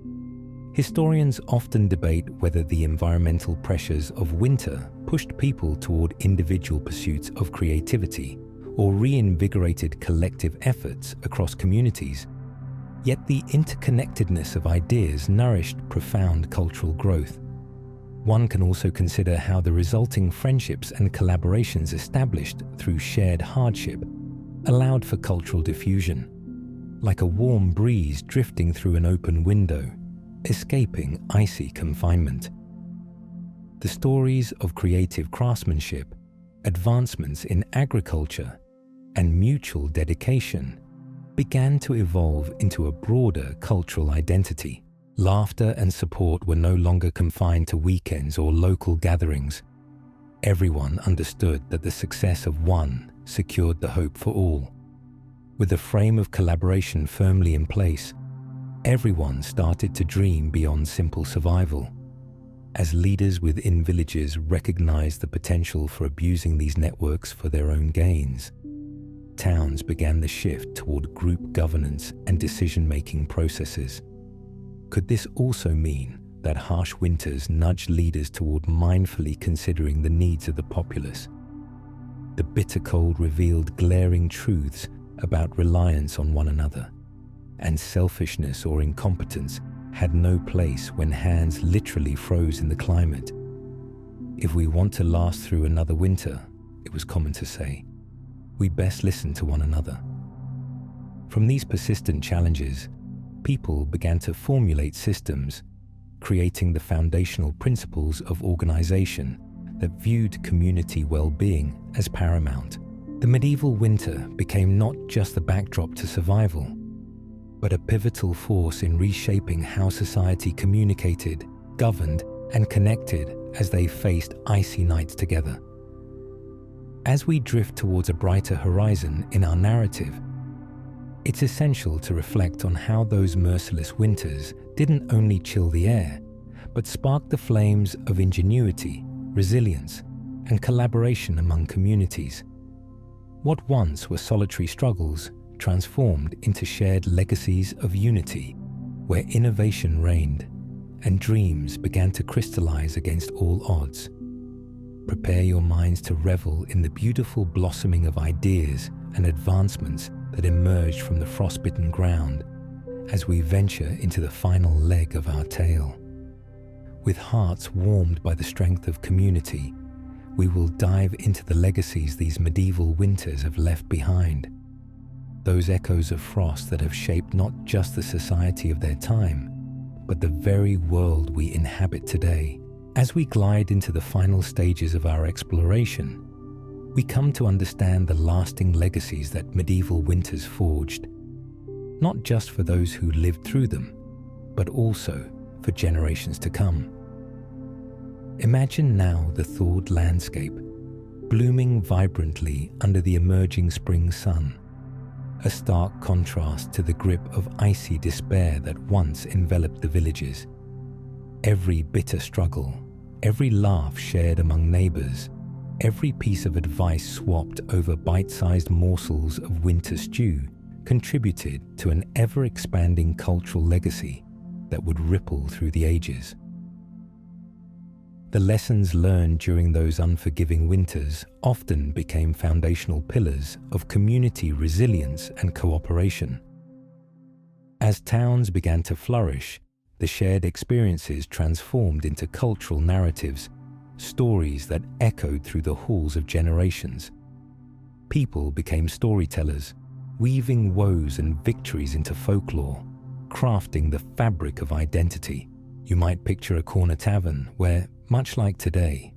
S1: Historians often debate whether the environmental pressures of winter pushed people toward individual pursuits of creativity or reinvigorated collective efforts across communities. Yet the interconnectedness of ideas nourished profound cultural growth. One can also consider how the resulting friendships and collaborations established through shared hardship allowed for cultural diffusion, like a warm breeze drifting through an open window, escaping icy confinement. The stories of creative craftsmanship, advancements in agriculture, and mutual dedication began to evolve into a broader cultural identity. Laughter and support were no longer confined to weekends or local gatherings. Everyone understood that the success of one secured the hope for all. With the frame of collaboration firmly in place, everyone started to dream beyond simple survival. As leaders within villages recognized the potential for abusing these networks for their own gains, towns began the shift toward group governance and decision-making processes. Could this also mean that harsh winters nudged leaders toward mindfully considering the needs of the populace? The bitter cold revealed glaring truths about reliance on one another, and selfishness or incompetence had no place when hands literally froze in the climate. If we want to last through another winter, it was common to say, we best listen to one another. From these persistent challenges, people began to formulate systems, creating the foundational principles of organization that viewed community well-being as paramount. The medieval winter became not just the backdrop to survival, but a pivotal force in reshaping how society communicated, governed, and connected as they faced icy nights together. As we drift towards a brighter horizon in our narrative, it's essential to reflect on how those merciless winters didn't only chill the air, but sparked the flames of ingenuity, resilience, and collaboration among communities. What once were solitary struggles transformed into shared legacies of unity, where innovation reigned and dreams began to crystallize against all odds. prepare your minds to revel in the beautiful blossoming of ideas and advancements that emerged from the frostbitten ground as we venture into the final leg of our tale. With hearts warmed by the strength of community, we will dive into the legacies these medieval winters have left behind. Those echoes of frost that have shaped not just the society of their time, but the very world we inhabit today. As we glide into the final stages of our exploration, we come to understand the lasting legacies that medieval winters forged, not just for those who lived through them, but also for generations to come. Imagine now the thawed landscape, blooming vibrantly under the emerging spring sun, a stark contrast to the grip of icy despair that once enveloped the villages. Every bitter struggle, every laugh shared among neighbors, every piece of advice swapped over bite-sized morsels of winter stew contributed to an ever-expanding cultural legacy that would ripple through the ages. The lessons learned during those unforgiving winters often became foundational pillars of community resilience and cooperation. As towns began to flourish, the shared experiences transformed into cultural narratives, stories that echoed through the halls of generations. People became storytellers, weaving woes and victories into folklore, crafting the fabric of identity. You might picture a corner tavern where, much like today,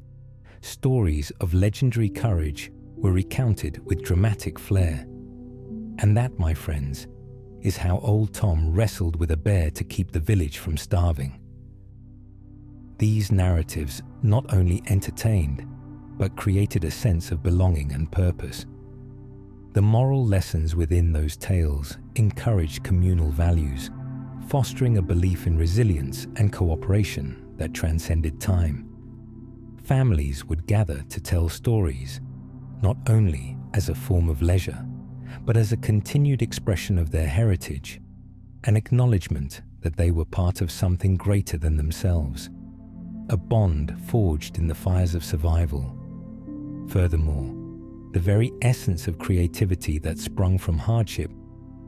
S1: stories of legendary courage were recounted with dramatic flair. And that, my friends, is how old Tom wrestled with a bear to keep the village from starving. These narratives not only entertained, but created a sense of belonging and purpose. The moral lessons within those tales encouraged communal values, fostering a belief in resilience and cooperation that transcended time. Families would gather to tell stories, not only as a form of leisure, but as a continued expression of their heritage, an acknowledgement that they were part of something greater than themselves, a bond forged in the fires of survival. Furthermore, the very essence of creativity that sprung from hardship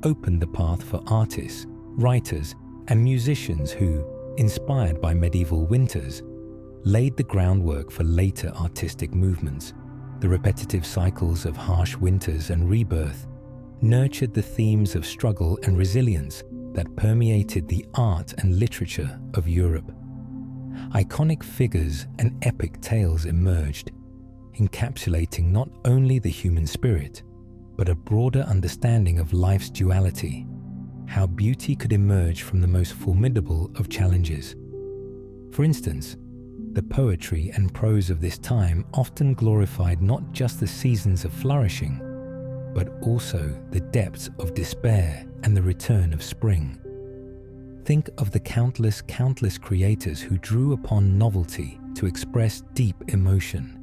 S1: opened the path for artists, writers, and musicians who, inspired by medieval winters, laid the groundwork for later artistic movements. The repetitive cycles of harsh winters and rebirth nurtured the themes of struggle and resilience that permeated the art and literature of Europe. Iconic figures and epic tales emerged, encapsulating not only the human spirit, but a broader understanding of life's duality, how beauty could emerge from the most formidable of challenges. For instance, the poetry and prose of this time often glorified not just the seasons of flourishing, but also the depths of despair and the return of spring. Think of the countless creators who drew upon novelty to express deep emotion,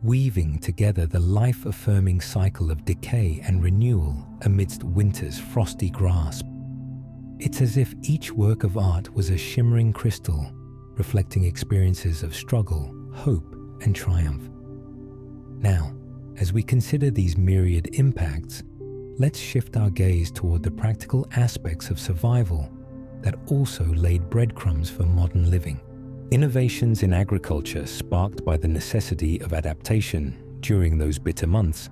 S1: weaving together the life-affirming cycle of decay and renewal amidst winter's frosty grasp. It's as if each work of art was a shimmering crystal, reflecting experiences of struggle, hope, and triumph. Now, as we consider these myriad impacts, let's shift our gaze toward the practical aspects of survival that also laid breadcrumbs for modern living. Innovations in agriculture sparked by the necessity of adaptation during those bitter months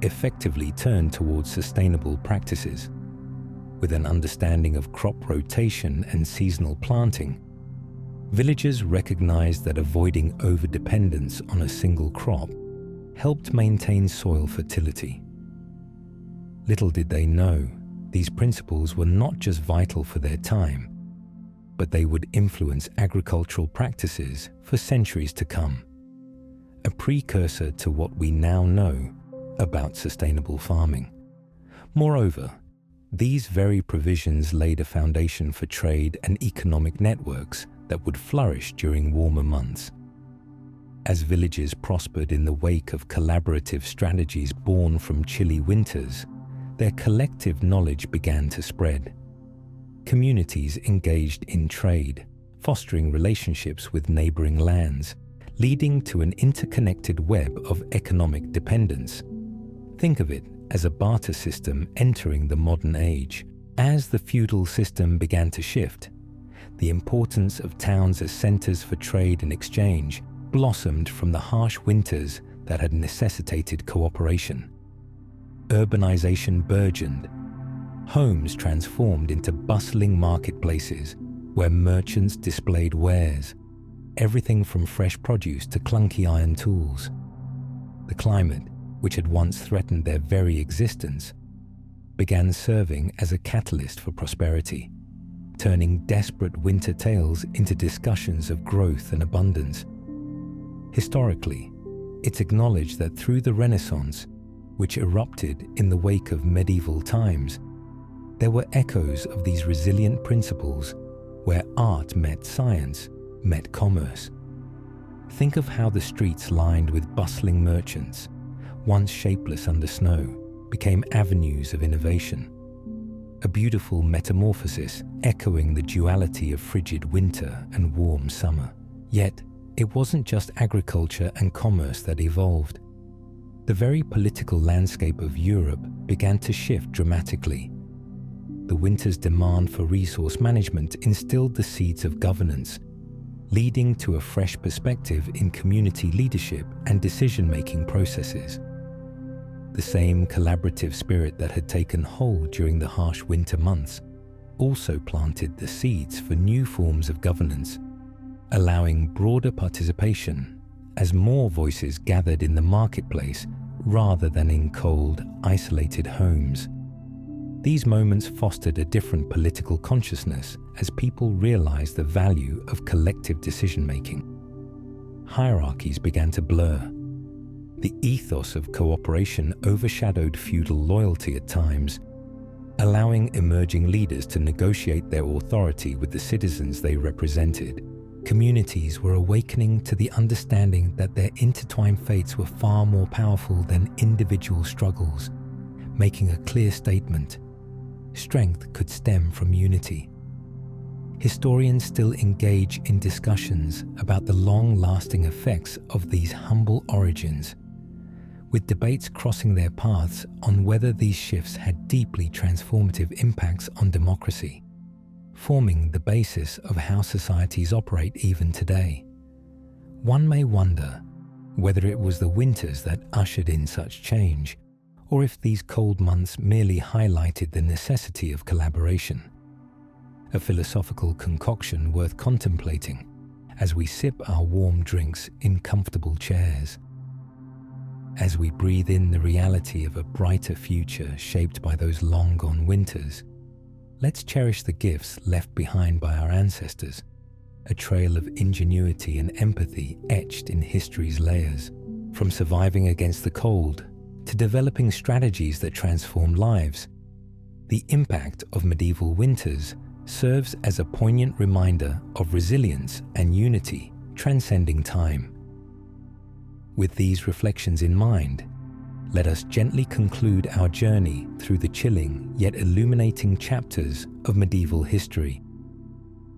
S1: effectively turned towards sustainable practices. With an understanding of crop rotation and seasonal planting, villagers recognized that avoiding overdependence on a single crop helped maintain soil fertility. Little did they know, these principles were not just vital for their time, but they would influence agricultural practices for centuries to come, a precursor to what we now know about sustainable farming. Moreover, these very provisions laid a foundation for trade and economic networks that would flourish during warmer months. As villages prospered in the wake of collaborative strategies born from chilly winters, their collective knowledge began to spread. Communities engaged in trade, fostering relationships with neighboring lands, leading to an interconnected web of economic dependence. Think of it as a barter system entering the modern age. As the feudal system began to shift, the importance of towns as centers for trade and exchange blossomed from the harsh winters that had necessitated cooperation. Urbanization burgeoned. Homes transformed into bustling marketplaces where merchants displayed wares, everything from fresh produce to clunky iron tools. The climate, which had once threatened their very existence, began serving as a catalyst for prosperity, turning desperate winter tales into discussions of growth and abundance. Historically, it's acknowledged that through the Renaissance, which erupted in the wake of medieval times, there were echoes of these resilient principles where art met science, met commerce. Think of how the streets lined with bustling merchants, once shapeless under snow, became avenues of innovation. A beautiful metamorphosis echoing the duality of frigid winter and warm summer. Yet, it wasn't just agriculture and commerce that evolved. The very political landscape of Europe began to shift dramatically. The winter's demand for resource management instilled the seeds of governance, leading to a fresh perspective in community leadership and decision-making processes. The same collaborative spirit that had taken hold during the harsh winter months also planted the seeds for new forms of governance, allowing broader participation as more voices gathered in the marketplace rather than in cold, isolated homes. These moments fostered a different political consciousness as people realized the value of collective decision-making. Hierarchies began to blur. The ethos of cooperation overshadowed feudal loyalty at times, allowing emerging leaders to negotiate their authority with the citizens they represented. Communities were awakening to the understanding that their intertwined fates were far more powerful than individual struggles, making a clear statement: strength could stem from unity. Historians still engage in discussions about the long-lasting effects of these humble origins, with debates crossing their paths on whether these shifts had deeply transformative impacts on democracy, forming the basis of how societies operate even today. One may wonder whether it was the winters that ushered in such change, or if these cold months merely highlighted the necessity of collaboration. A philosophical concoction worth contemplating as we sip our warm drinks in comfortable chairs. As we breathe in the reality of a brighter future shaped by those long-gone winters, let's cherish the gifts left behind by our ancestors, a trail of ingenuity and empathy etched in history's layers. From surviving against the cold to developing strategies that transform lives, the impact of medieval winters serves as a poignant reminder of resilience and unity transcending time. With these reflections in mind, let us gently conclude our journey through the chilling yet illuminating chapters of medieval history.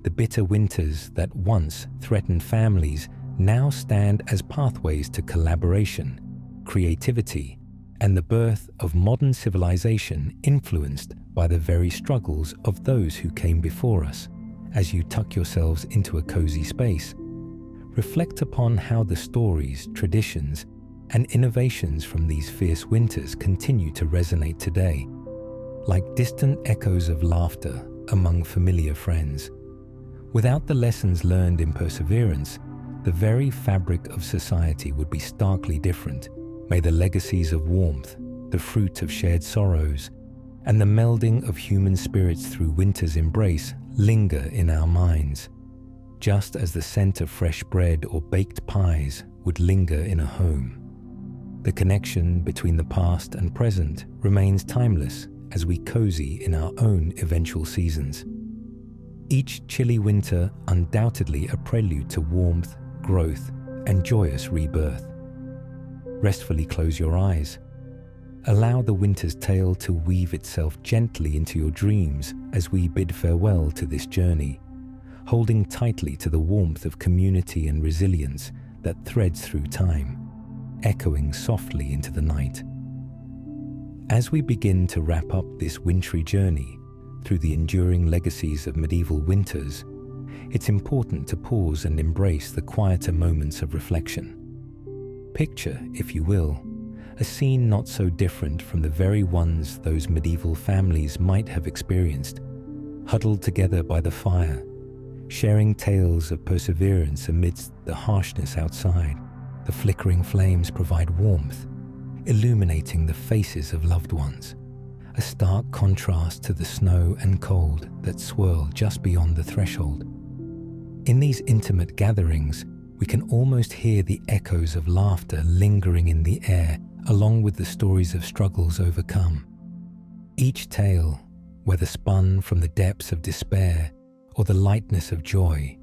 S1: The bitter winters that once threatened families now stand as pathways to collaboration, creativity, and the birth of modern civilization influenced by the very struggles of those who came before us. As you tuck yourselves into a cozy space, reflect upon how the stories, traditions, and innovations from these fierce winters continue to resonate today, like distant echoes of laughter among familiar friends. Without the lessons learned in perseverance, the very fabric of society would be starkly different. May the legacies of warmth, the fruit of shared sorrows, and the melding of human spirits through winter's embrace linger in our minds, just as the scent of fresh bread or baked pies would linger in a home. The connection between the past and present remains timeless as we cozy in our own eventual seasons. Each chilly winter undoubtedly a prelude to warmth, growth, and joyous rebirth. Restfully close your eyes. Allow the winter's tale to weave itself gently into your dreams as we bid farewell to this journey, holding tightly to the warmth of community and resilience that threads through time, echoing softly into the night. As we begin to wrap up this wintry journey through the enduring legacies of medieval winters, it's important to pause and embrace the quieter moments of reflection. Picture, if you will, a scene not so different from the very ones those medieval families might have experienced, huddled together by the fire, sharing tales of perseverance amidst the harshness outside. The flickering flames provide warmth, illuminating the faces of loved ones, a stark contrast to the snow and cold that swirl just beyond the threshold. In these intimate gatherings, we can almost hear the echoes of laughter lingering in the air, along with the stories of struggles overcome. Each tale, whether spun from the depths of despair or the lightness of joy,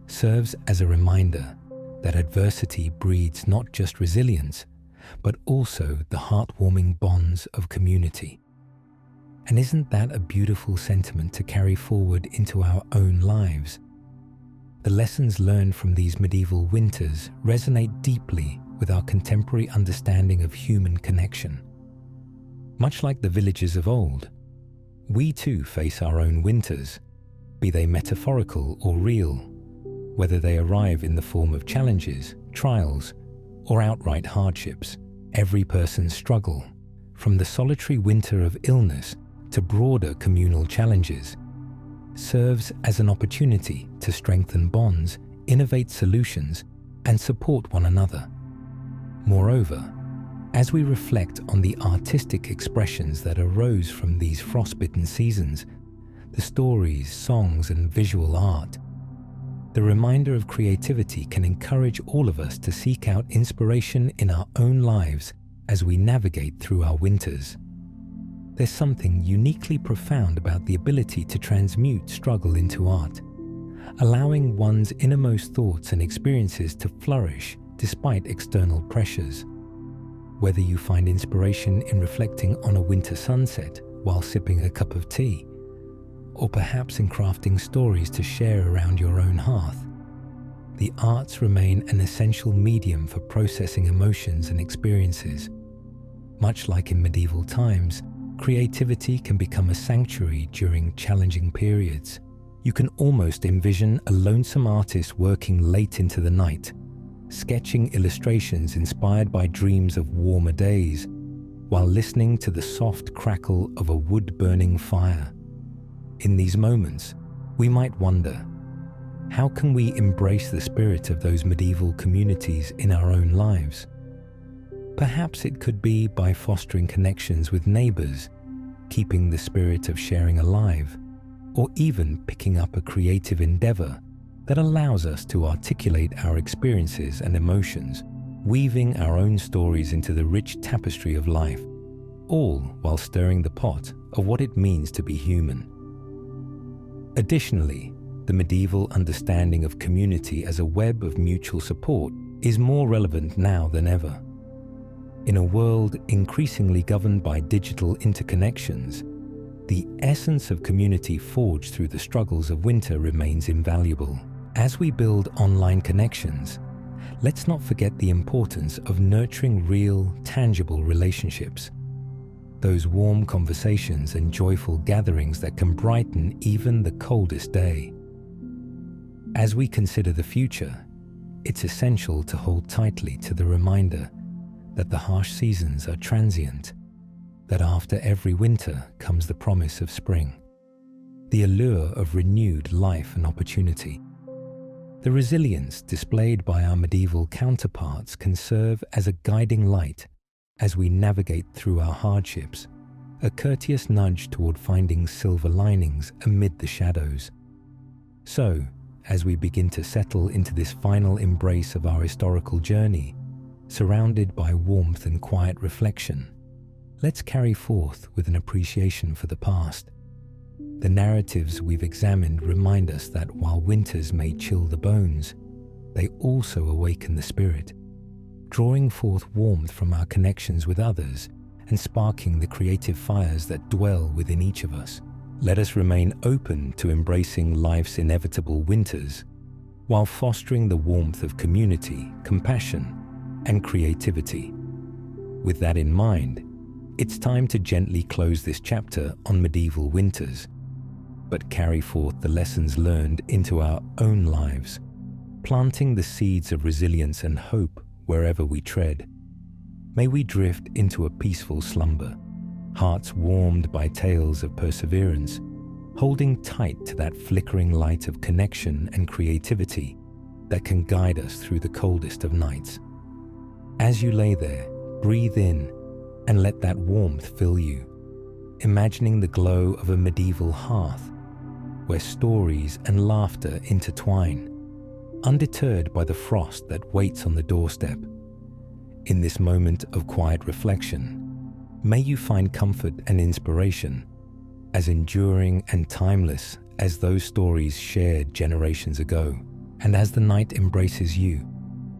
S1: serves as a reminder that adversity breeds not just resilience, but also the heartwarming bonds of community. And isn't that a beautiful sentiment to carry forward into our own lives? The lessons learned from these medieval winters resonate deeply with our contemporary understanding of human connection. Much like the villagers of old, we too face our own winters, be they metaphorical or real, whether they arrive in the form of challenges, trials, or outright hardships. Every person's struggle, from the solitary winter of illness to broader communal challenges, serves as an opportunity to strengthen bonds, innovate solutions, and support one another. Moreover, as we reflect on the artistic expressions that arose from these frostbitten seasons, the stories, songs, and visual art, the reminder of creativity can encourage all of us to seek out inspiration in our own lives as we navigate through our winters. There's something uniquely profound about the ability to transmute struggle into art, allowing one's innermost thoughts and experiences to flourish despite external pressures. Whether you find inspiration in reflecting on a winter sunset while sipping a cup of tea, or perhaps in crafting stories to share around your own hearth, the arts remain an essential medium for processing emotions and experiences. Much like in medieval times, creativity can become a sanctuary during challenging periods. You can almost envision a lonesome artist working late into the night, sketching illustrations inspired by dreams of warmer days, while listening to the soft crackle of a wood-burning fire. In these moments, we might wonder, how can we embrace the spirit of those medieval communities in our own lives? Perhaps it could be by fostering connections with neighbors, keeping the spirit of sharing alive, or even picking up a creative endeavor that allows us to articulate our experiences and emotions, weaving our own stories into the rich tapestry of life, all while stirring the pot of what it means to be human. Additionally, the medieval understanding of community as a web of mutual support is more relevant now than ever. In a world increasingly governed by digital interconnections, the essence of community forged through the struggles of winter remains invaluable. As we build online connections, let's not forget the importance of nurturing real, tangible relationships. Those warm conversations and joyful gatherings that can brighten even the coldest day. As we consider the future, it's essential to hold tightly to the reminder that the harsh seasons are transient, that after every winter comes the promise of spring, the allure of renewed life and opportunity. The resilience displayed by our medieval counterparts can serve as a guiding light as we navigate through our hardships, a courteous nudge toward finding silver linings amid the shadows. So, as we begin to settle into this final embrace of our historical journey, surrounded by warmth and quiet reflection, let's carry forth with an appreciation for the past. The narratives we've examined remind us that while winters may chill the bones, they also awaken the spirit, drawing forth warmth from our connections with others and sparking the creative fires that dwell within each of us. Let us remain open to embracing life's inevitable winters, while fostering the warmth of community, compassion, and creativity. With that in mind, it's time to gently close this chapter on medieval winters, but carry forth the lessons learned into our own lives, planting the seeds of resilience and hope wherever we tread. May we drift into a peaceful slumber, hearts warmed by tales of perseverance, holding tight to that flickering light of connection and creativity that can guide us through the coldest of nights. As you lay there, breathe in and let that warmth fill you, imagining the glow of a medieval hearth where stories and laughter intertwine, undeterred by the frost that waits on the doorstep. In this moment of quiet reflection, may you find comfort and inspiration as enduring and timeless as those stories shared generations ago. And as the night embraces you,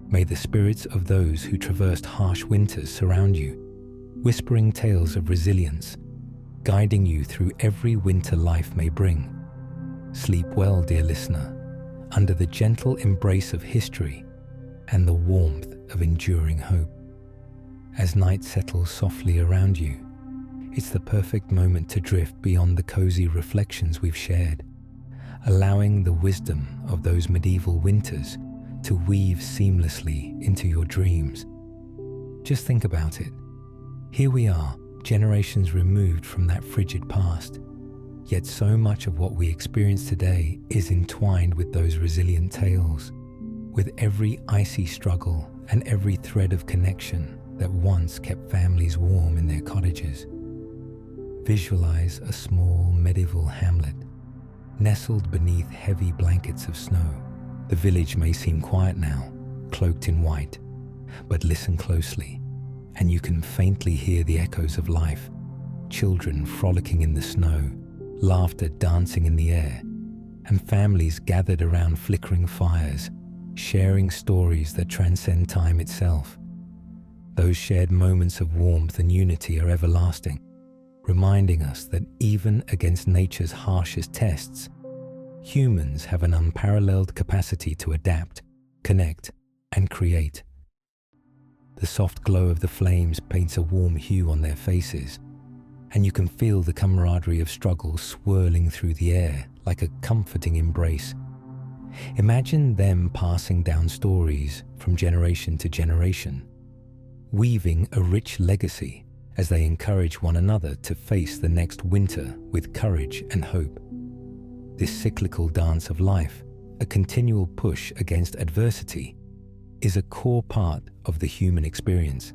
S1: may the spirits of those who traversed harsh winters surround you, whispering tales of resilience, guiding you through every winter life may bring. Sleep well, dear listener, under the gentle embrace of history and the warmth of enduring hope. As night settles softly around you, it's the perfect moment to drift beyond the cozy reflections we've shared, allowing the wisdom of those medieval winters to weave seamlessly into your dreams. Just think about it. Here we are, generations removed from that frigid past, yet so much of what we experience today is entwined with those resilient tales, with every icy struggle and every thread of connection that once kept families warm in their cottages. Visualize a small medieval hamlet, nestled beneath heavy blankets of snow. The village may seem quiet now, cloaked in white, but listen closely, and you can faintly hear the echoes of life, children frolicking in the snow, laughter dancing in the air, and families gathered around flickering fires, sharing stories that transcend time itself. Those shared moments of warmth and unity are everlasting, reminding us that even against nature's harshest tests, humans have an unparalleled capacity to adapt, connect, and create. The soft glow of the flames paints a warm hue on their faces, and you can feel the camaraderie of struggle swirling through the air like a comforting embrace. Imagine them passing down stories from generation to generation, weaving a rich legacy as they encourage one another to face the next winter with courage and hope. This cyclical dance of life, a continual push against adversity, is a core part of the human experience,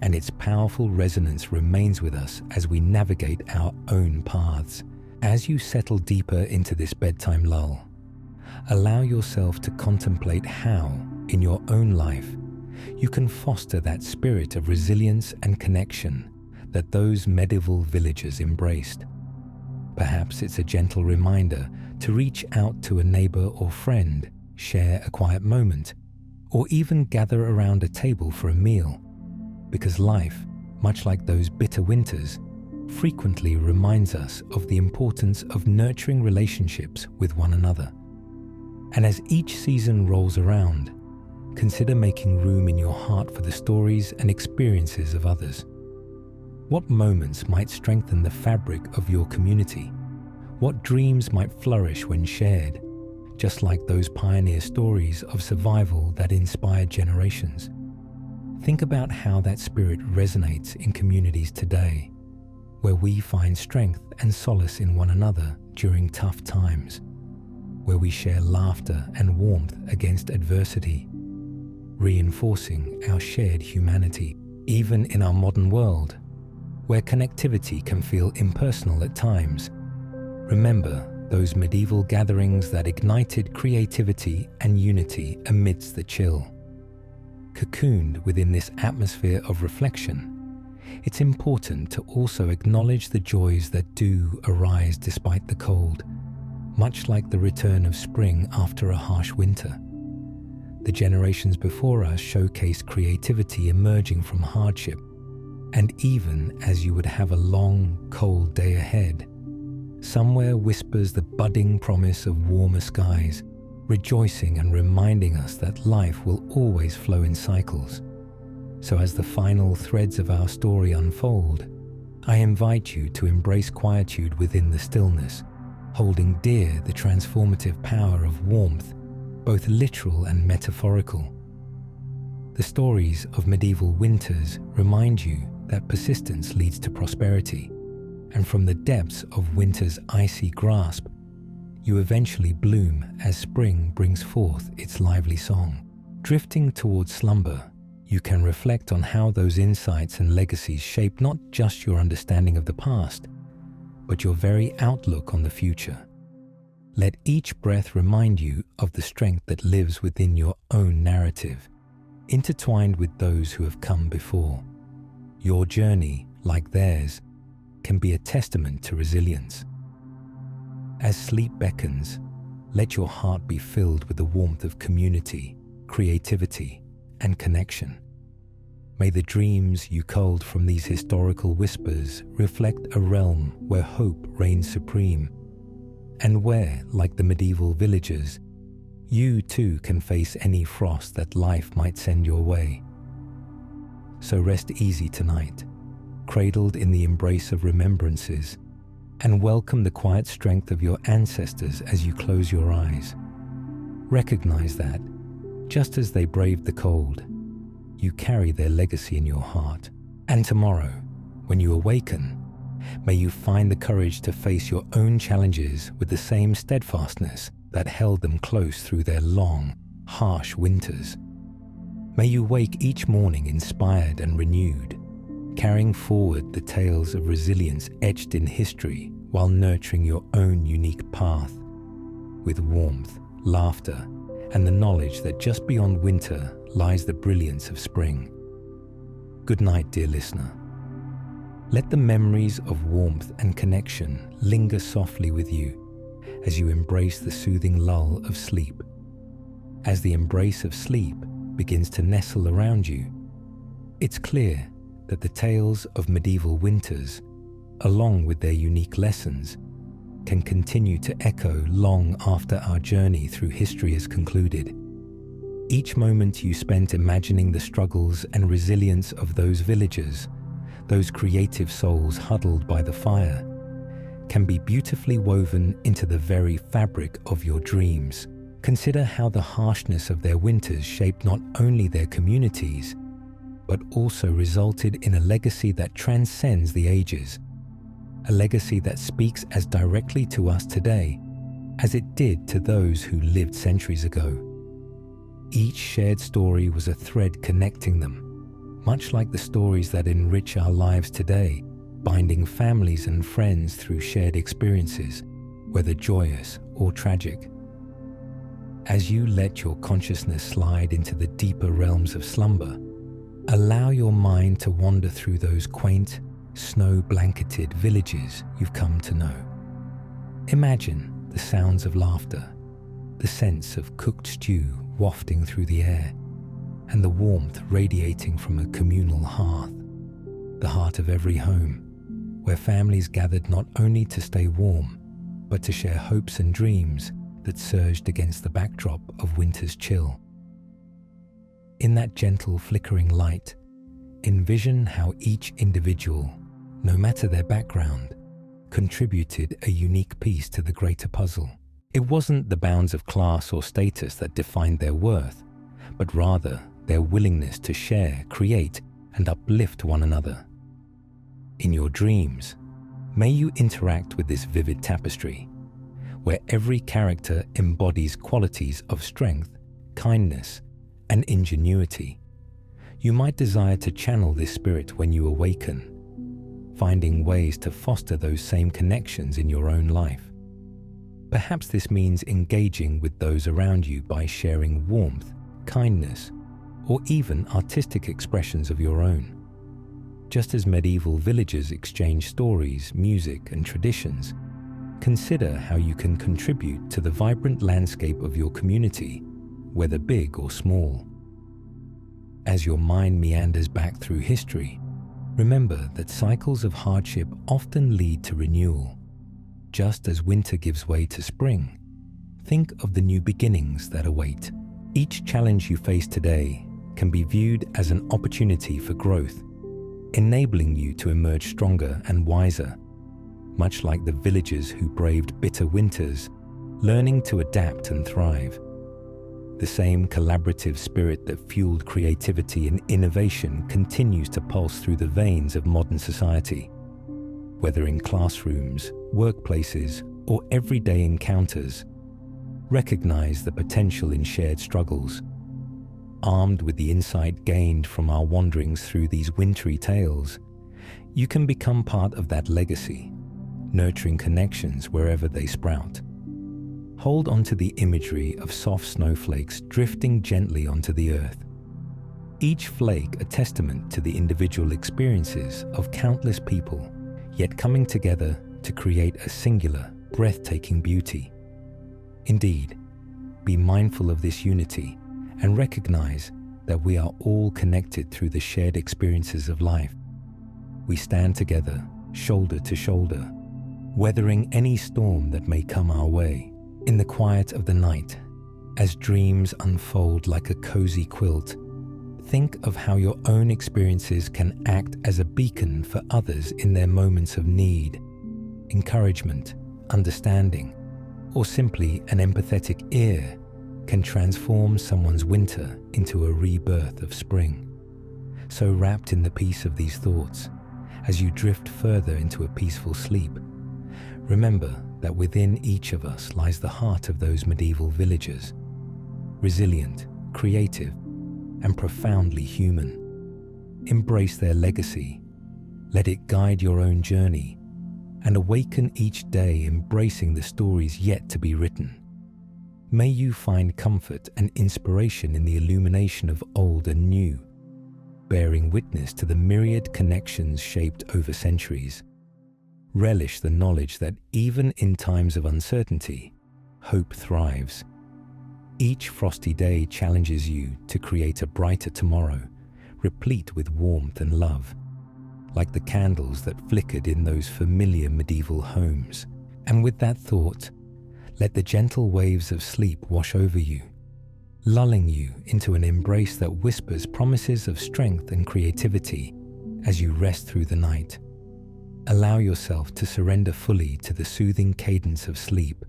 S1: and its powerful resonance remains with us as we navigate our own paths. As you settle deeper into this bedtime lull, allow yourself to contemplate how, in your own life, you can foster that spirit of resilience and connection that those medieval villagers embraced. Perhaps it's a gentle reminder to reach out to a neighbor or friend, share a quiet moment, or even gather around a table for a meal, because life, much like those bitter winters, frequently reminds us of the importance of nurturing relationships with one another. And as each season rolls around, consider making room in your heart for the stories and experiences of others. What moments might strengthen the fabric of your community? What dreams might flourish when shared, just like those pioneer stories of survival that inspired generations? Think about how that spirit resonates in communities today, where we find strength and solace in one another during tough times, where we share laughter and warmth against adversity, reinforcing our shared humanity. Even in our modern world, where connectivity can feel impersonal at times, remember those medieval gatherings that ignited creativity and unity amidst the chill. Cocooned within this atmosphere of reflection, it's important to also acknowledge the joys that do arise despite the cold, much like the return of spring after a harsh winter. The generations before us showcased creativity emerging from hardship, and even as you would have a long, cold day ahead, somewhere whispers the budding promise of warmer skies, rejoicing and reminding us that life will always flow in cycles. So as the final threads of our story unfold, I invite you to embrace quietude within the stillness, holding dear the transformative power of warmth, both literal and metaphorical. The stories of medieval winters remind you that persistence leads to prosperity, and from the depths of winter's icy grasp, you eventually bloom as spring brings forth its lively song. Drifting towards slumber, you can reflect on how those insights and legacies shape not just your understanding of the past, but your very outlook on the future. Let each breath remind you of the strength that lives within your own narrative, intertwined with those who have come before. Your journey, like theirs, can be a testament to resilience. As sleep beckons, let your heart be filled with the warmth of community, creativity, and connection. May the dreams you culled from these historical whispers reflect a realm where hope reigns supreme, and where, like the medieval villagers, you too can face any frost that life might send your way. So rest easy tonight, cradled in the embrace of remembrances, and welcome the quiet strength of your ancestors as you close your eyes. Recognize that, just as they braved the cold, you carry their legacy in your heart. And tomorrow, when you awaken, may you find the courage to face your own challenges with the same steadfastness that held them close through their long, harsh winters. May you wake each morning inspired and renewed, carrying forward the tales of resilience etched in history while nurturing your own unique path with warmth, laughter, and the knowledge that just beyond winter lies the brilliance of spring. Good night, dear listener. Let the memories of warmth and connection linger softly with you as you embrace the soothing lull of sleep. As the embrace of sleep begins to nestle around you, it's clear that the tales of medieval winters, along with their unique lessons, can continue to echo long after our journey through history is concluded. Each moment you spent imagining the struggles and resilience of those villagers, those creative souls huddled by the fire, can be beautifully woven into the very fabric of your dreams. Consider how the harshness of their winters shaped not only their communities, but also resulted in a legacy that transcends the ages, a legacy that speaks as directly to us today as it did to those who lived centuries ago. Each shared story was a thread connecting them, much like the stories that enrich our lives today, binding families and friends through shared experiences, whether joyous or tragic. As you let your consciousness slide into the deeper realms of slumber, allow your mind to wander through those quaint, snow-blanketed villages you've come to know. Imagine the sounds of laughter, the sense of cooked stew wafting through the air, and the warmth radiating from a communal hearth, the heart of every home, where families gathered not only to stay warm, but to share hopes and dreams that surged against the backdrop of winter's chill. In that gentle flickering light, envision how each individual, no matter their background, contributed a unique piece to the greater puzzle. It wasn't the bounds of class or status that defined their worth, but rather their willingness to share, create, and uplift one another. In your dreams, may you interact with this vivid tapestry, where every character embodies qualities of strength, kindness, and ingenuity. You might desire to channel this spirit when you awaken, finding ways to foster those same connections in your own life. Perhaps this means engaging with those around you by sharing warmth, kindness, or even artistic expressions of your own. Just as medieval villagers exchange stories, music, and traditions, consider how you can contribute to the vibrant landscape of your community, whether big or small. As your mind meanders back through history, remember that cycles of hardship often lead to renewal. Just as winter gives way to spring, think of the new beginnings that await. Each challenge you face today can be viewed as an opportunity for growth, enabling you to emerge stronger and wiser, much like the villagers who braved bitter winters, learning to adapt and thrive. The same collaborative spirit that fueled creativity and innovation continues to pulse through the veins of modern society. Whether in classrooms, workplaces, or everyday encounters, recognize the potential in shared struggles. Armed with the insight gained from our wanderings through these wintry tales, you can become part of that legacy, nurturing connections wherever they sprout. Hold on to the imagery of soft snowflakes drifting gently onto the earth, each flake a testament to the individual experiences of countless people, yet coming together to create a singular, breathtaking beauty. Indeed, be mindful of this unity and recognize that we are all connected through the shared experiences of life. We stand together, shoulder to shoulder, weathering any storm that may come our way. In the quiet of the night, as dreams unfold like a cozy quilt, think of how your own experiences can act as a beacon for others in their moments of need, encouragement, understanding, or simply an empathetic ear can transform someone's winter into a rebirth of spring. So wrapped in the peace of these thoughts, as you drift further into a peaceful sleep, remember that within each of us lies the heart of those medieval villagers, resilient, creative, and profoundly human. Embrace their legacy, let it guide your own journey, and awaken each day embracing the stories yet to be written. May you find comfort and inspiration in the illumination of old and new, bearing witness to the myriad connections shaped over centuries. Relish the knowledge that even in times of uncertainty, hope thrives. Each frosty day challenges you to create a brighter tomorrow, replete with warmth and love, like the candles that flickered in those familiar medieval homes. And with that thought, let the gentle waves of sleep wash over you, lulling you into an embrace that whispers promises of strength and creativity as you rest through the night. Allow yourself to surrender fully to the soothing cadence of sleep,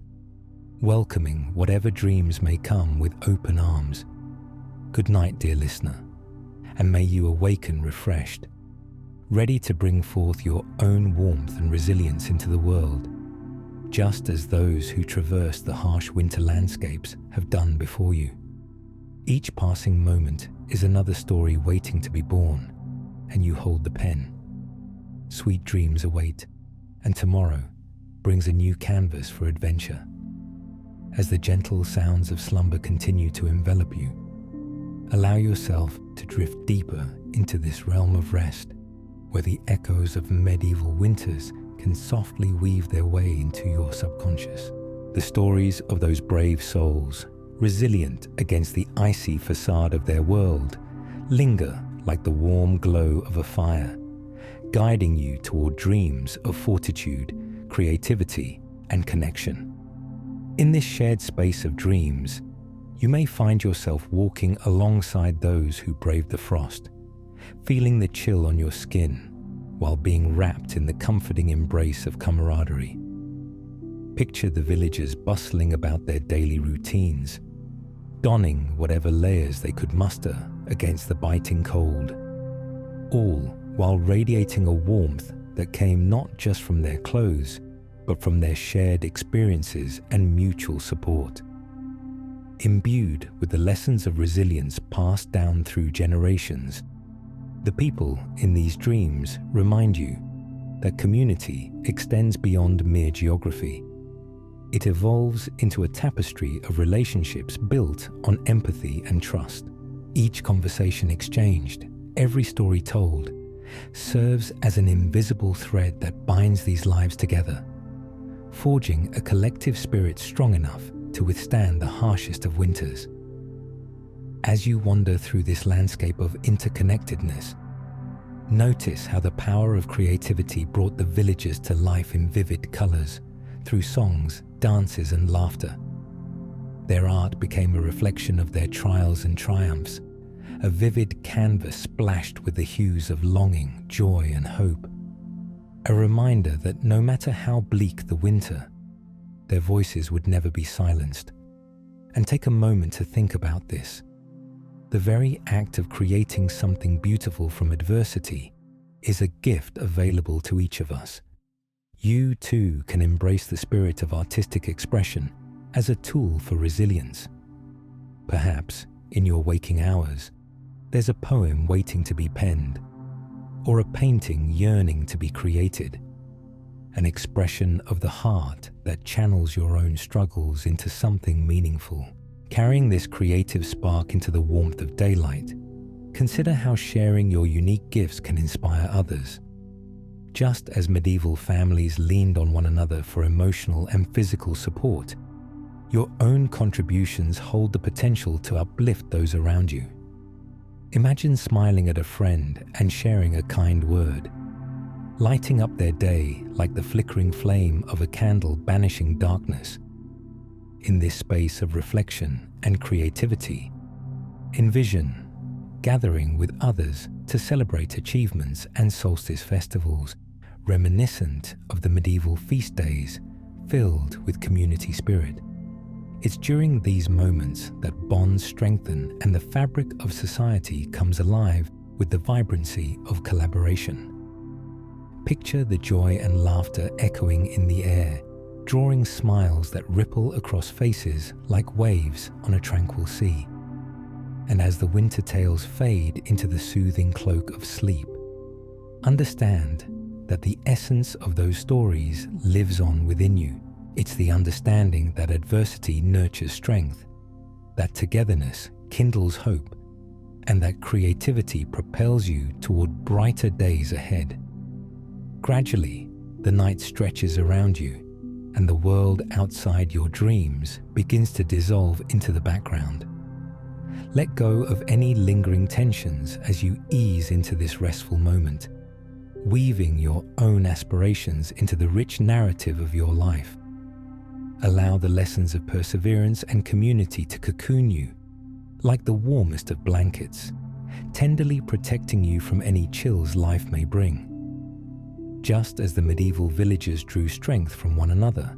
S1: welcoming whatever dreams may come with open arms. Good night, dear listener, and may you awaken refreshed, ready to bring forth your own warmth and resilience into the world, just as those who traverse the harsh winter landscapes have done before you. Each passing moment is another story waiting to be born, and you hold the pen. Sweet dreams await, and tomorrow brings a new canvas for adventure. As the gentle sounds of slumber continue to envelop you, allow yourself to drift deeper into this realm of rest, where the echoes of medieval winters can softly weave their way into your subconscious. The stories of those brave souls, resilient against the icy facade of their world, linger like the warm glow of a fire, guiding you toward dreams of fortitude, creativity, and connection. In this shared space of dreams, you may find yourself walking alongside those who braved the frost, feeling the chill on your skin while being wrapped in the comforting embrace of camaraderie. Picture the villagers bustling about their daily routines, donning whatever layers they could muster against the biting cold, all while radiating a warmth that came not just from their clothes, but from their shared experiences and mutual support. Imbued with the lessons of resilience passed down through generations, the people in these dreams remind you that community extends beyond mere geography. It evolves into a tapestry of relationships built on empathy and trust. Each conversation exchanged, every story told, serves as an invisible thread that binds these lives together, forging a collective spirit strong enough to withstand the harshest of winters. As you wander through this landscape of interconnectedness, notice how the power of creativity brought the villagers to life in vivid colors, through songs, dances, and laughter. Their art became a reflection of their trials and triumphs, a vivid canvas splashed with the hues of longing, joy, and hope. A reminder that no matter how bleak the winter, their voices would never be silenced. And take a moment to think about this. The very act of creating something beautiful from adversity is a gift available to each of us. You too can embrace the spirit of artistic expression as a tool for resilience. Perhaps, in your waking hours, there's a poem waiting to be penned, or a painting yearning to be created, an expression of the heart that channels your own struggles into something meaningful. Carrying this creative spark into the warmth of daylight, consider how sharing your unique gifts can inspire others. Just as medieval families leaned on one another for emotional and physical support, your own contributions hold the potential to uplift those around you. Imagine smiling at a friend and sharing a kind word, lighting up their day like the flickering flame of a candle banishing darkness. In this space of reflection and creativity, envision gathering with others to celebrate achievements and solstice festivals, reminiscent of the medieval feast days filled with community spirit. It's during these moments that bonds strengthen and the fabric of society comes alive with the vibrancy of collaboration. Picture the joy and laughter echoing in the air, drawing smiles that ripple across faces like waves on a tranquil sea. And as the winter tales fade into the soothing cloak of sleep, understand that the essence of those stories lives on within you. It's the understanding that adversity nurtures strength, that togetherness kindles hope, and that creativity propels you toward brighter days ahead. Gradually, the night stretches around you, and the world outside your dreams begins to dissolve into the background. Let go of any lingering tensions as you ease into this restful moment, weaving your own aspirations into the rich narrative of your life. Allow the lessons of perseverance and community to cocoon you, like the warmest of blankets, tenderly protecting you from any chills life may bring. Just as the medieval villagers drew strength from one another,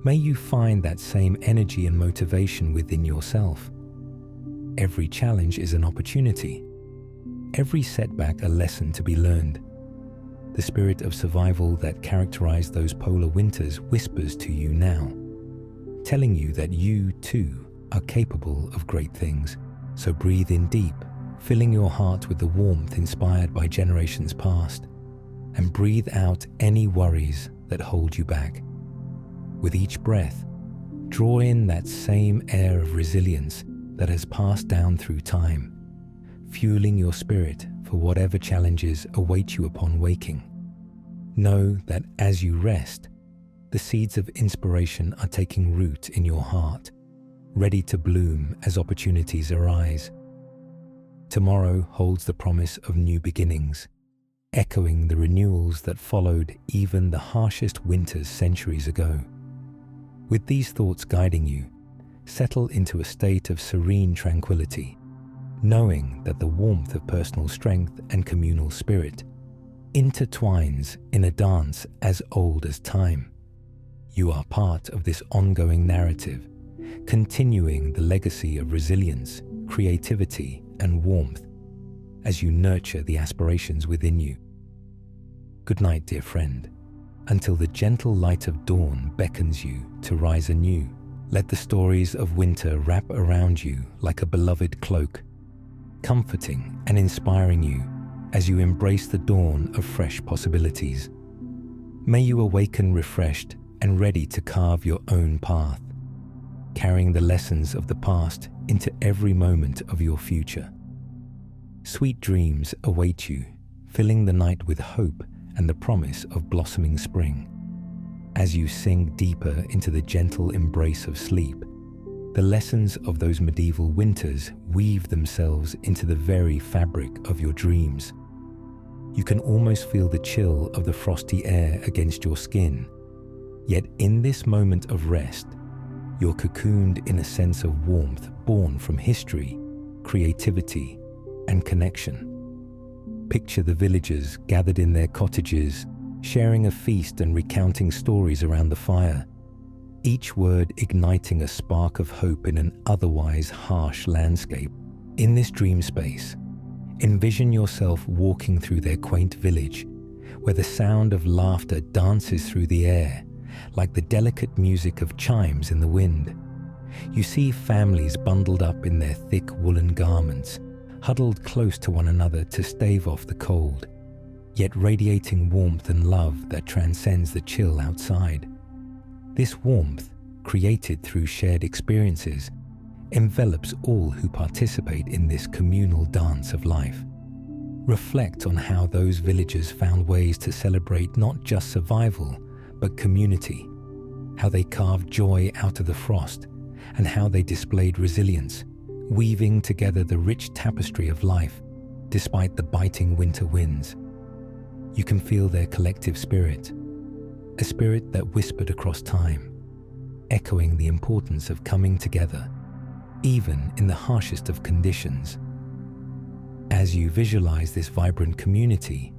S1: may you find that same energy and motivation within yourself. Every challenge is an opportunity, every setback a lesson to be learned. The spirit of survival that characterized those polar winters whispers to you now, telling you that you too are capable of great things. So breathe in deep, filling your heart with the warmth inspired by generations past, and breathe out any worries that hold you back. With each breath, draw in that same air of resilience that has passed down through time, fueling your spirit for whatever challenges await you upon waking. Know that as you rest, the seeds of inspiration are taking root in your heart, ready to bloom as opportunities arise. Tomorrow holds the promise of new beginnings, echoing the renewals that followed even the harshest winters centuries ago. With these thoughts guiding you, settle into a state of serene tranquility, knowing that the warmth of personal strength and communal spirit intertwines in a dance as old as time. You are part of this ongoing narrative, continuing the legacy of resilience, creativity, and warmth as you nurture the aspirations within you. Good night, dear friend, until the gentle light of dawn beckons you to rise anew. Let the stories of winter wrap around you like a beloved cloak, comforting and inspiring you as you embrace the dawn of fresh possibilities. May you awaken refreshed and ready to carve your own path, carrying the lessons of the past into every moment of your future. Sweet dreams await you, filling the night with hope and the promise of blossoming spring. As you sink deeper into the gentle embrace of sleep, the lessons of those medieval winters weave themselves into the very fabric of your dreams. You can almost feel the chill of the frosty air against your skin. Yet in this moment of rest, You're cocooned in a sense of warmth born from history, creativity, and connection. Picture the villagers gathered in their cottages, sharing a feast and recounting stories around the fire, each word igniting a spark of hope in an otherwise harsh landscape. In this dream space, envision yourself walking through their quaint village, where the sound of laughter dances through the air, like the delicate music of chimes in the wind. You see families bundled up in their thick woolen garments, huddled close to one another to stave off the cold, yet radiating warmth and love that transcends the chill outside. This warmth, created through shared experiences, envelops all who participate in this communal dance of life. Reflect on how those villagers found ways to celebrate not just survival, but community, how they carved joy out of the frost, and how they displayed resilience, weaving together the rich tapestry of life despite the biting winter winds. You can feel their collective spirit, a spirit that whispered across time, echoing the importance of coming together, even in the harshest of conditions. As you visualize this vibrant community,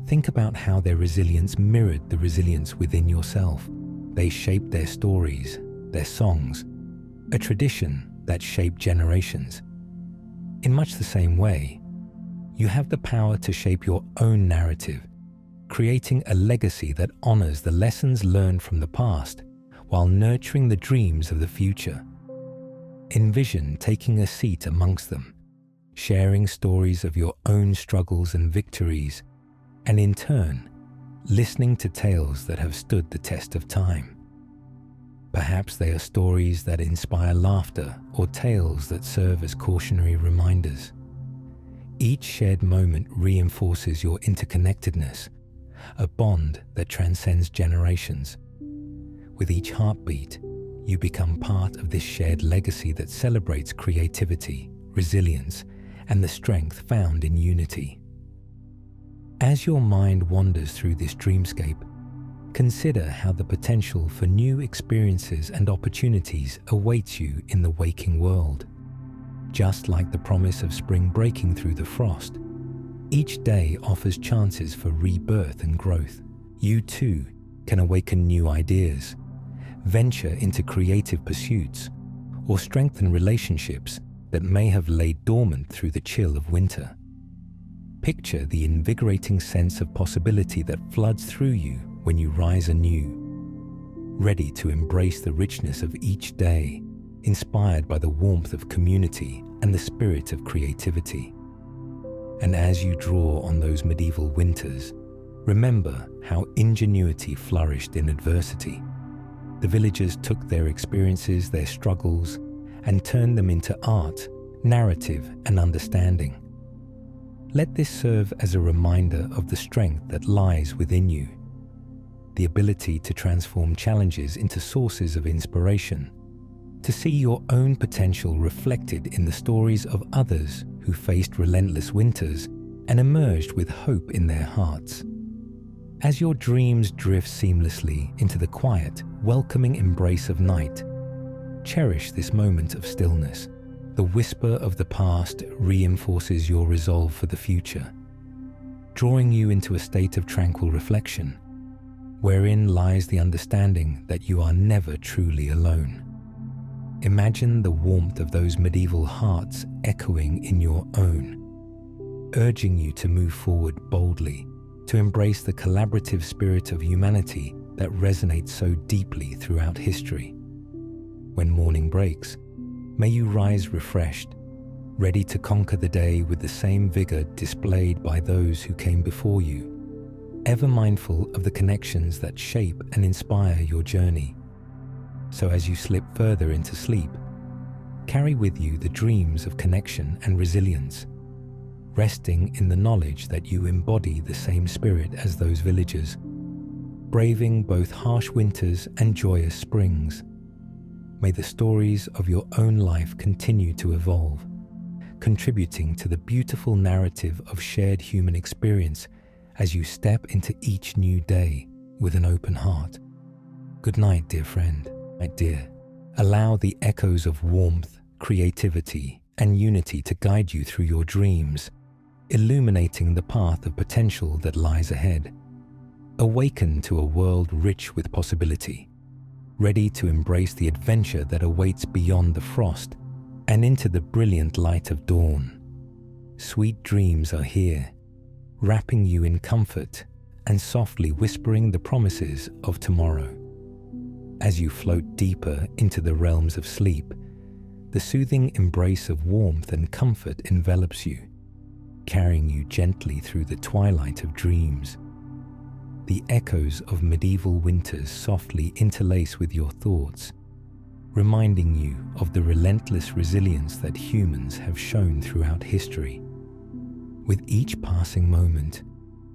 S1: think about how their resilience mirrored the resilience within yourself. They shaped their stories, their songs, a tradition that shaped generations. In much the same way, you have the power to shape your own narrative, creating a legacy that honors the lessons learned from the past while nurturing the dreams of the future. Envision taking a seat amongst them, sharing stories of your own struggles and victories, and in turn, listening to tales that have stood the test of time. Perhaps they are stories that inspire laughter or tales that serve as cautionary reminders. Each shared moment reinforces your interconnectedness, a bond that transcends generations. With each heartbeat, you become part of this shared legacy that celebrates creativity, resilience, and the strength found in unity. As your mind wanders through this dreamscape, consider how the potential for new experiences and opportunities awaits you in the waking world. Just like the promise of spring breaking through the frost, each day offers chances for rebirth and growth. You too can awaken new ideas, venture into creative pursuits, or strengthen relationships that may have laid dormant through the chill of winter. Picture the invigorating sense of possibility that floods through you when you rise anew, ready to embrace the richness of each day, inspired by the warmth of community and the spirit of creativity. And as you draw on those medieval winters, remember how ingenuity flourished in adversity. The villagers took their experiences, their struggles, and turned them into art, narrative, and understanding. Let this serve as a reminder of the strength that lies within you, the ability to transform challenges into sources of inspiration, to see your own potential reflected in the stories of others who faced relentless winters and emerged with hope in their hearts. As your dreams drift seamlessly into the quiet, welcoming embrace of night, cherish this moment of stillness. The whisper of the past reinforces your resolve for the future, drawing you into a state of tranquil reflection, wherein lies the understanding that you are never truly alone. Imagine the warmth of those medieval hearts echoing in your own, urging you to move forward boldly, to embrace the collaborative spirit of humanity that resonates so deeply throughout history. When morning breaks, may you rise refreshed, ready to conquer the day with the same vigor displayed by those who came before you, ever mindful of the connections that shape and inspire your journey. So as you slip further into sleep, carry with you the dreams of connection and resilience, resting in the knowledge that you embody the same spirit as those villagers, braving both harsh winters and joyous springs. May the stories of your own life continue to evolve, contributing to the beautiful narrative of shared human experience as you step into each new day with an open heart. Good night, dear friend, my dear. Allow the echoes of warmth, creativity, and unity to guide you through your dreams, illuminating the path of potential that lies ahead. Awaken to a world rich with possibility, ready to embrace the adventure that awaits beyond the frost and into the brilliant light of dawn. Sweet dreams are here, wrapping you in comfort and softly whispering the promises of tomorrow. As you float deeper into the realms of sleep, the soothing embrace of warmth and comfort envelops you, carrying you gently through the twilight of dreams. The echoes of medieval winters softly interlace with your thoughts, reminding you of the relentless resilience that humans have shown throughout history. With each passing moment,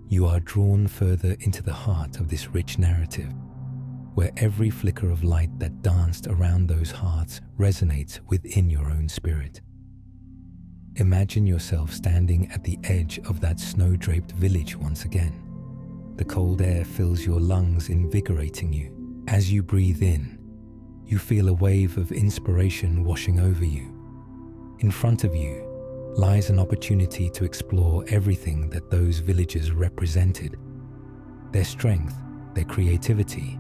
S1: you are drawn further into the heart of this rich narrative, where every flicker of light that danced around those hearts resonates within your own spirit. Imagine yourself standing at the edge of that snow-draped village once again. The cold air fills your lungs, invigorating you. As you breathe in, you feel a wave of inspiration washing over you. In front of you lies an opportunity to explore everything that those villagers represented: their strength, their creativity,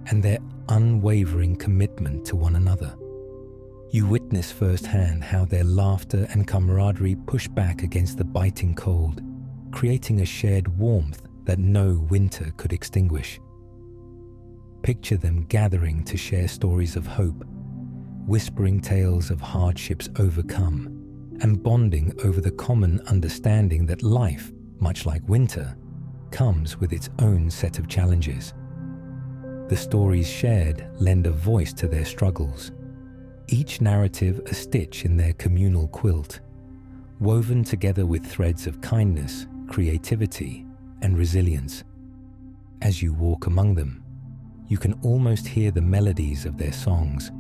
S1: and their unwavering commitment to one another. You witness firsthand how their laughter and camaraderie push back against the biting cold, creating a shared warmth that no winter could extinguish. Picture them gathering to share stories of hope, whispering tales of hardships overcome, and bonding over the common understanding that life, much like winter, comes with its own set of challenges. The stories shared lend a voice to their struggles, each narrative a stitch in their communal quilt, woven together with threads of kindness, creativity, and resilience. As you walk among them, you can almost hear the melodies of their songs,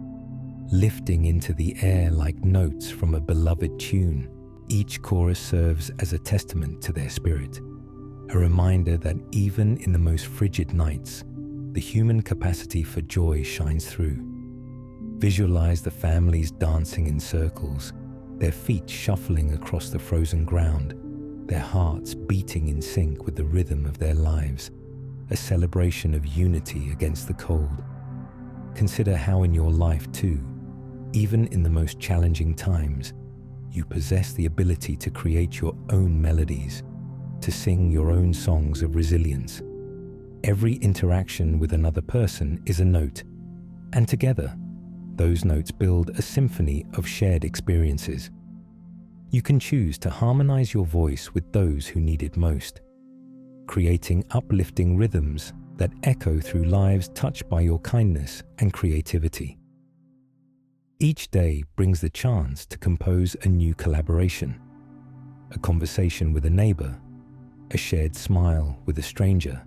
S1: lifting into the air like notes from a beloved tune. Each chorus serves as a testament to their spirit, a reminder that even in the most frigid nights, the human capacity for joy shines through. Visualize the families dancing in circles, their feet shuffling across the frozen ground, their hearts beating in sync with the rhythm of their lives, a celebration of unity against the cold. Consider how in your life too, even in the most challenging times, you possess the ability to create your own melodies, to sing your own songs of resilience. Every interaction with another person is a note, and together, those notes build a symphony of shared experiences. You can choose to harmonize your voice with those who need it most, creating uplifting rhythms that echo through lives touched by your kindness and creativity. Each day brings the chance to compose a new collaboration, a conversation with a neighbor, a shared smile with a stranger,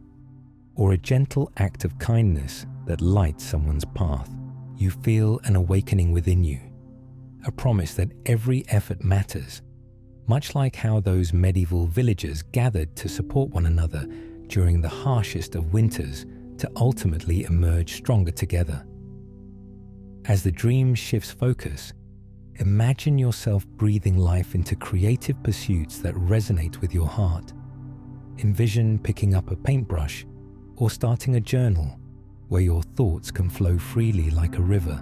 S1: or a gentle act of kindness that lights someone's path. You feel an awakening within you, a promise that every effort matters, much like how those medieval villagers gathered to support one another during the harshest of winters to ultimately emerge stronger together. As the dream shifts focus, imagine yourself breathing life into creative pursuits that resonate with your heart. Envision picking up a paintbrush or starting a journal where your thoughts can flow freely like a river,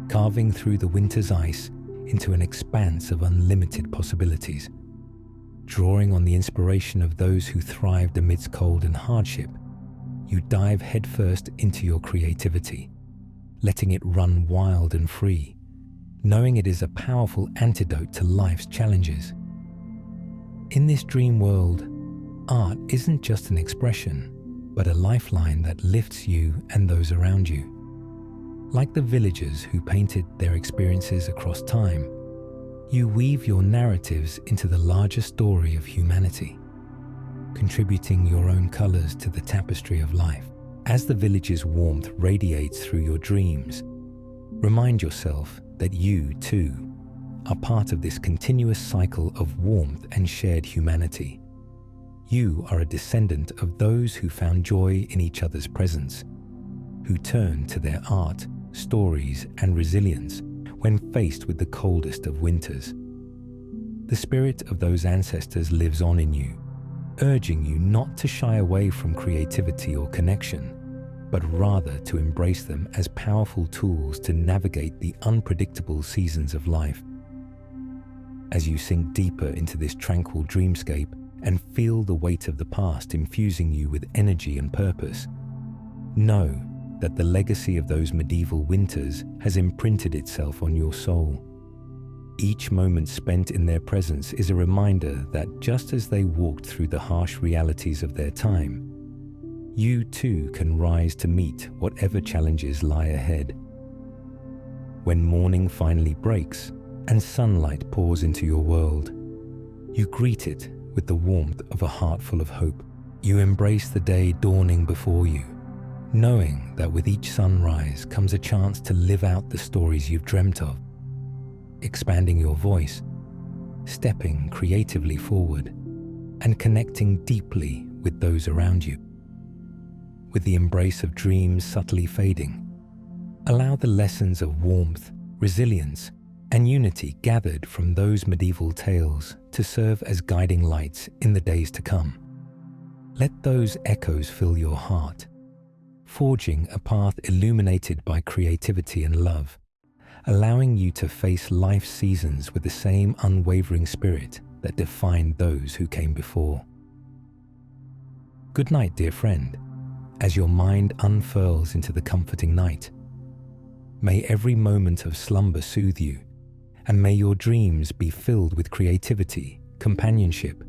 S1: carving through the winter's ice into an expanse of unlimited possibilities. Drawing on the inspiration of those who thrived amidst cold and hardship, you dive headfirst into your creativity, letting it run wild and free, knowing it is a powerful antidote to life's challenges. In this dream world, art isn't just an expression, but a lifeline that lifts you and those around you. Like the villagers who painted their experiences across time, you weave your narratives into the larger story of humanity, contributing your own colors to the tapestry of life. As the village's warmth radiates through your dreams, remind yourself that you, too, are part of this continuous cycle of warmth and shared humanity. You are a descendant of those who found joy in each other's presence, who turned to their art stories, and resilience when faced with the coldest of winters. The spirit of those ancestors lives on in you, urging you not to shy away from creativity or connection, but rather to embrace them as powerful tools to navigate the unpredictable seasons of life. As you sink deeper into this tranquil dreamscape and feel the weight of the past infusing you with energy and purpose, know that the legacy of those medieval winters has imprinted itself on your soul. Each moment spent in their presence is a reminder that just as they walked through the harsh realities of their time, you too can rise to meet whatever challenges lie ahead. When morning finally breaks and sunlight pours into your world, you greet it with the warmth of a heart full of hope. You embrace the day dawning before you, knowing that with each sunrise comes a chance to live out the stories you've dreamt of, expanding your voice, stepping creatively forward, and connecting deeply with those around you. With the embrace of dreams subtly fading, allow the lessons of warmth, resilience, and unity gathered from those medieval tales to serve as guiding lights in the days to come. Let those echoes fill your heart, forging a path illuminated by creativity and love, allowing you to face life's seasons with the same unwavering spirit that defined those who came before. Good night, dear friend, as your mind unfurls into the comforting night. May every moment of slumber soothe you, and may your dreams be filled with creativity, companionship,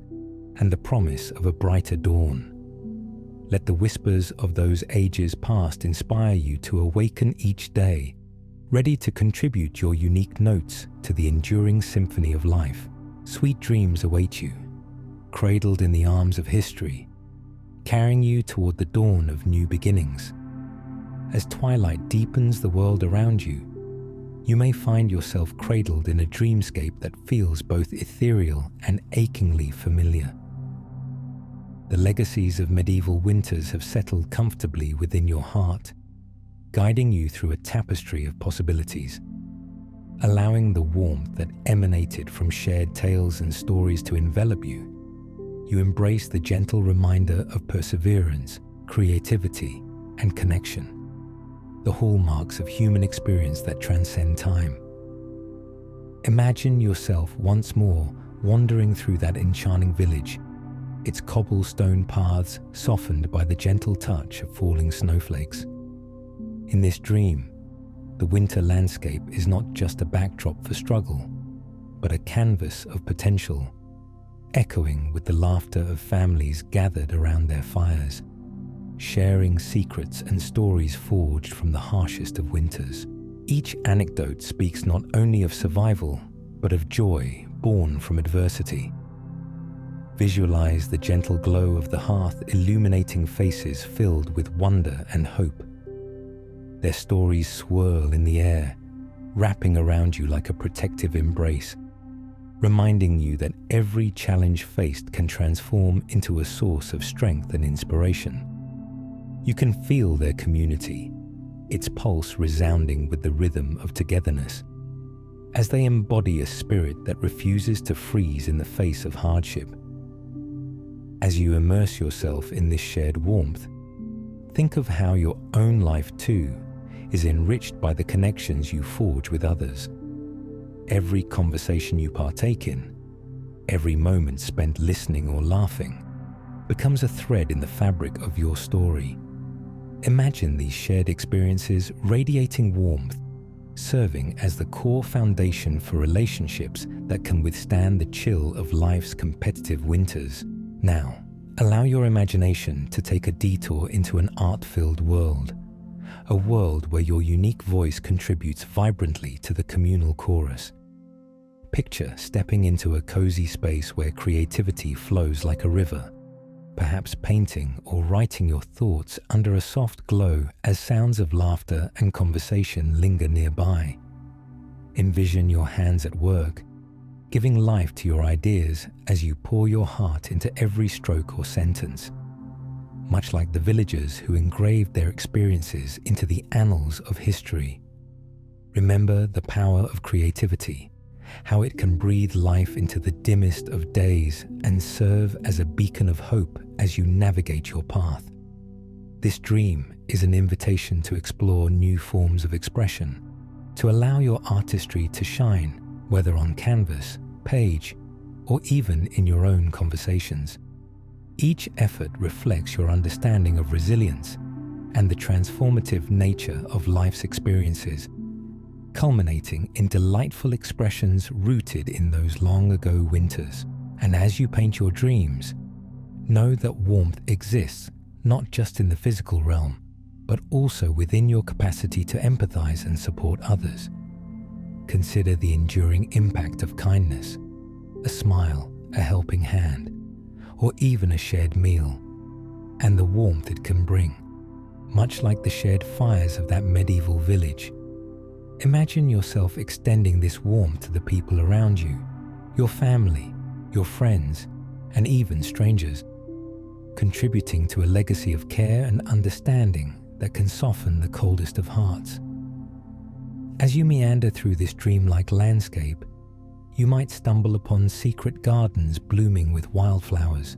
S1: and the promise of a brighter dawn. Let the whispers of those ages past inspire you to awaken each day, ready to contribute your unique notes to the enduring symphony of life. Sweet dreams await you, cradled in the arms of history, carrying you toward the dawn of new beginnings. As twilight deepens the world around you, you may find yourself cradled in a dreamscape that feels both ethereal and achingly familiar. The legacies of medieval winters have settled comfortably within your heart, guiding you through a tapestry of possibilities. Allowing the warmth that emanated from shared tales and stories to envelop you, you embrace the gentle reminder of perseverance, creativity, and connection, the hallmarks of human experience that transcend time. Imagine yourself once more wandering through that enchanting village, its cobblestone paths softened by the gentle touch of falling snowflakes. In this dream, the winter landscape is not just a backdrop for struggle, but a canvas of potential, echoing with the laughter of families gathered around their fires, sharing secrets and stories forged from the harshest of winters. Each anecdote speaks not only of survival, but of joy born from adversity. Visualize the gentle glow of the hearth illuminating faces filled with wonder and hope. Their stories swirl in the air, wrapping around you like a protective embrace, reminding you that every challenge faced can transform into a source of strength and inspiration. You can feel their community, its pulse resounding with the rhythm of togetherness, as they embody a spirit that refuses to freeze in the face of hardship. As you immerse yourself in this shared warmth, think of how your own life too is enriched by the connections you forge with others. Every conversation you partake in, every moment spent listening or laughing, becomes a thread in the fabric of your story. Imagine these shared experiences radiating warmth, serving as the core foundation for relationships that can withstand the chill of life's competitive winters. Now, allow your imagination to take a detour into an art-filled world, a world where your unique voice contributes vibrantly to the communal chorus. Picture stepping into a cozy space where creativity flows like a river, perhaps painting or writing your thoughts under a soft glow as sounds of laughter and conversation linger nearby. Envision your hands at work, giving life to your ideas as you pour your heart into every stroke or sentence. Much like the villagers who engraved their experiences into the annals of history, Remember the power of creativity, how it can breathe life into the dimmest of days and serve as a beacon of hope as you navigate your path. This dream is an invitation to explore new forms of expression, to allow your artistry to shine, whether on canvas, page, or even in your own conversations. Each effort reflects your understanding of resilience and the transformative nature of life's experiences, culminating in delightful expressions rooted in those long-ago winters. And as you paint your dreams, know that warmth exists not just in the physical realm, but also within your capacity to empathize and support others. Consider the enduring impact of kindness, a smile, a helping hand, or even a shared meal, and the warmth it can bring, much like the shared fires of that medieval village. Imagine yourself extending this warmth to the people around you, your family, your friends, and even strangers, contributing to a legacy of care and understanding that can soften the coldest of hearts. As you meander through this dreamlike landscape, you might stumble upon secret gardens blooming with wildflowers,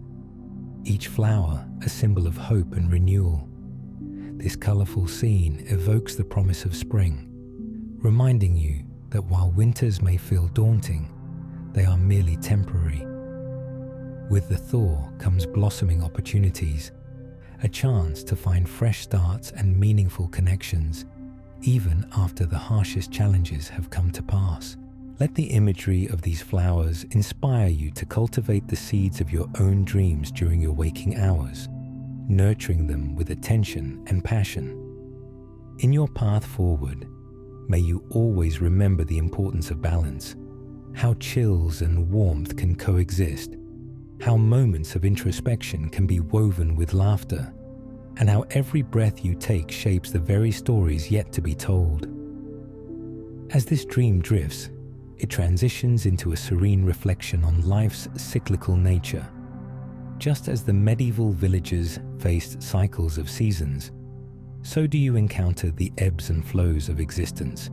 S1: each flower a symbol of hope and renewal. This colorful scene evokes the promise of spring, reminding you that while winters may feel daunting, they are merely temporary. With the thaw comes blossoming opportunities, a chance to find fresh starts and meaningful connections, even after the harshest challenges have come to pass. Let the imagery of these flowers inspire you to cultivate the seeds of your own dreams during your waking hours, nurturing them with attention and passion. In your path forward, may you always remember the importance of balance, how chills and warmth can coexist, how moments of introspection can be woven with laughter, and how every breath you take shapes the very stories yet to be told. As this dream drifts, it transitions into a serene reflection on life's cyclical nature. Just as the medieval villagers faced cycles of seasons, so do you encounter the ebbs and flows of existence.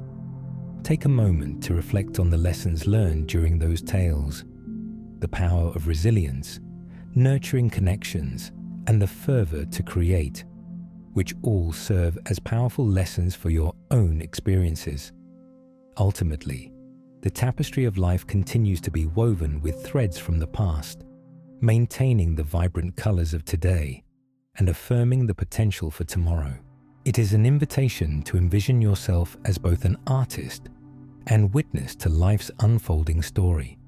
S1: Take a moment to reflect on the lessons learned during those tales, the power of resilience, nurturing connections, and the fervor to create, which all serve as powerful lessons for your own experiences. Ultimately, the tapestry of life continues to be woven with threads from the past, maintaining the vibrant colors of today and affirming the potential for tomorrow. It is an invitation to envision yourself as both an artist and witness to life's unfolding story,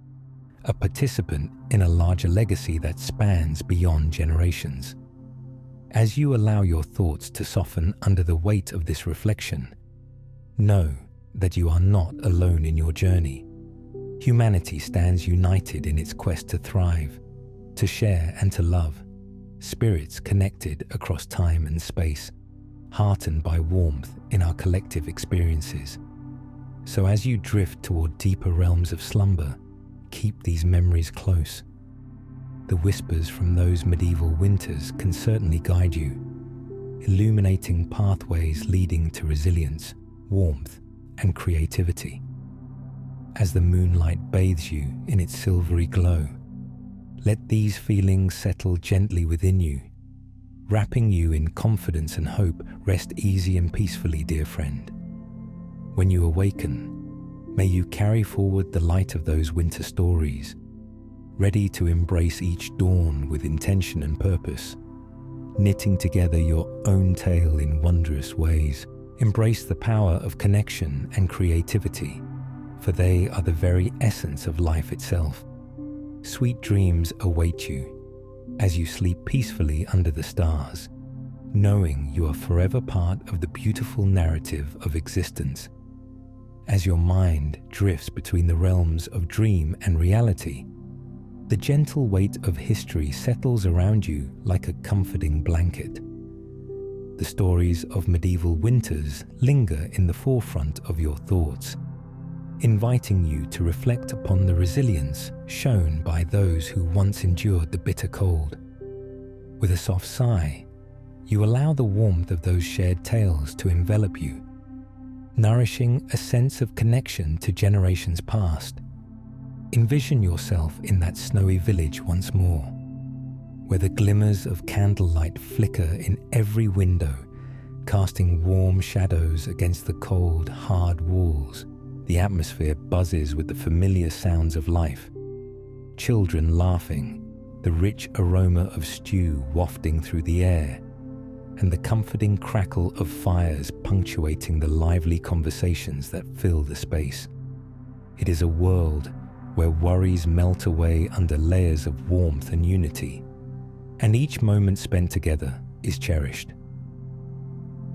S1: a participant in a larger legacy that spans beyond generations. As you allow your thoughts to soften under the weight of this reflection, know that you are not alone in your journey. Humanity stands united in its quest to thrive, to share and to love, spirits connected across time and space, heartened by warmth in our collective experiences. So as you drift toward deeper realms of slumber, keep these memories close. The whispers from those medieval winters can certainly guide you, illuminating pathways leading to resilience, warmth, and creativity. As the moonlight bathes you in its silvery glow, let these feelings settle gently within you, wrapping you in confidence and hope. Rest easy and peacefully, dear friend. When you awaken, may you carry forward the light of those winter stories, ready to embrace each dawn with intention and purpose, knitting together your own tale in wondrous ways. Embrace the power of connection and creativity, for they are the very essence of life itself. Sweet dreams await you as you sleep peacefully under the stars, knowing you are forever part of the beautiful narrative of existence. As your mind drifts between the realms of dream and reality, the gentle weight of history settles around you like a comforting blanket. The stories of medieval winters linger in the forefront of your thoughts, inviting you to reflect upon the resilience shown by those who once endured the bitter cold. With a soft sigh, you allow the warmth of those shared tales to envelop you, nourishing a sense of connection to generations past. Envision yourself in that snowy village once more, where the glimmers of candlelight flicker in every window, casting warm shadows against the cold, hard walls. The atmosphere buzzes with the familiar sounds of life. Children laughing, the rich aroma of stew wafting through the air, and the comforting crackle of fires punctuating the lively conversations that fill the space. It is a world where worries melt away under layers of warmth and unity, and each moment spent together is cherished.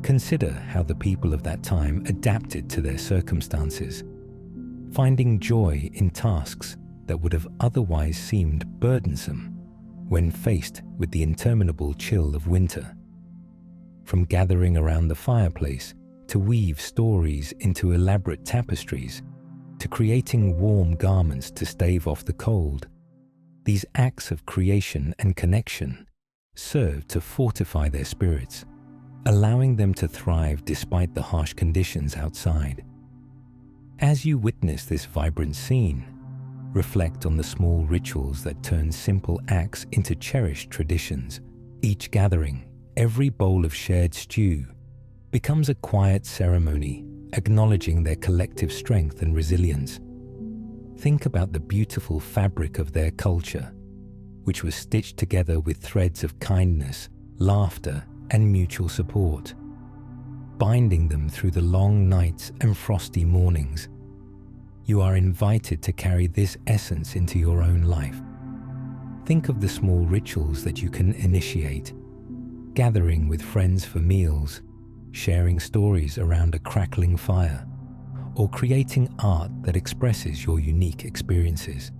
S1: Consider how the people of that time adapted to their circumstances, finding joy in tasks that would have otherwise seemed burdensome when faced with the interminable chill of winter. From gathering around the fireplace to weave stories into elaborate tapestries, to creating warm garments to stave off the cold, these acts of creation and connection serve to fortify their spirits, allowing them to thrive despite the harsh conditions outside. As you witness this vibrant scene, reflect on the small rituals that turn simple acts into cherished traditions. Each gathering, every bowl of shared stew, becomes a quiet ceremony, acknowledging their collective strength and resilience. Think about the beautiful fabric of their culture, which was stitched together with threads of kindness, laughter, and mutual support, binding them through the long nights and frosty mornings. You are invited to carry this essence into your own life. Think of the small rituals that you can initiate: gathering with friends for meals, sharing stories around a crackling fire, or creating art that expresses your unique experiences.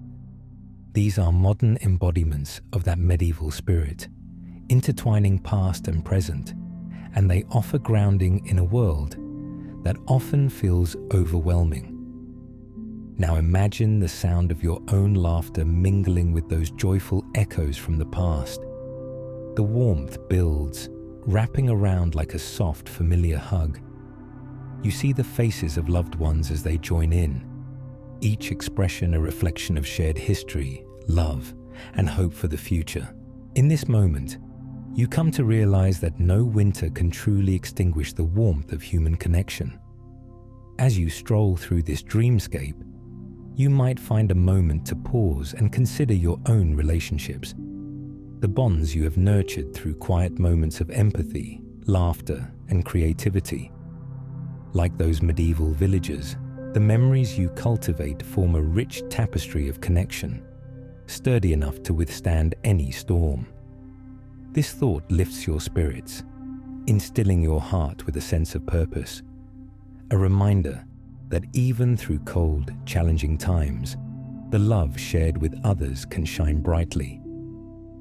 S1: These are modern embodiments of that medieval spirit, intertwining past and present, and they offer grounding in a world that often feels overwhelming. Now imagine the sound of your own laughter mingling with those joyful echoes from the past. The warmth builds, wrapping around like a soft, familiar hug. You see the faces of loved ones as they join in, each expression a reflection of shared history, love, and hope for the future. In this moment, you come to realize that no winter can truly extinguish the warmth of human connection. As you stroll through this dreamscape, you might find a moment to pause and consider your own relationships, the bonds you have nurtured through quiet moments of empathy, laughter, and creativity. Like those medieval villagers, the memories you cultivate form a rich tapestry of connection, sturdy enough to withstand any storm. This thought lifts your spirits, instilling your heart with a sense of purpose, a reminder that even through cold, challenging times, the love shared with others can shine brightly.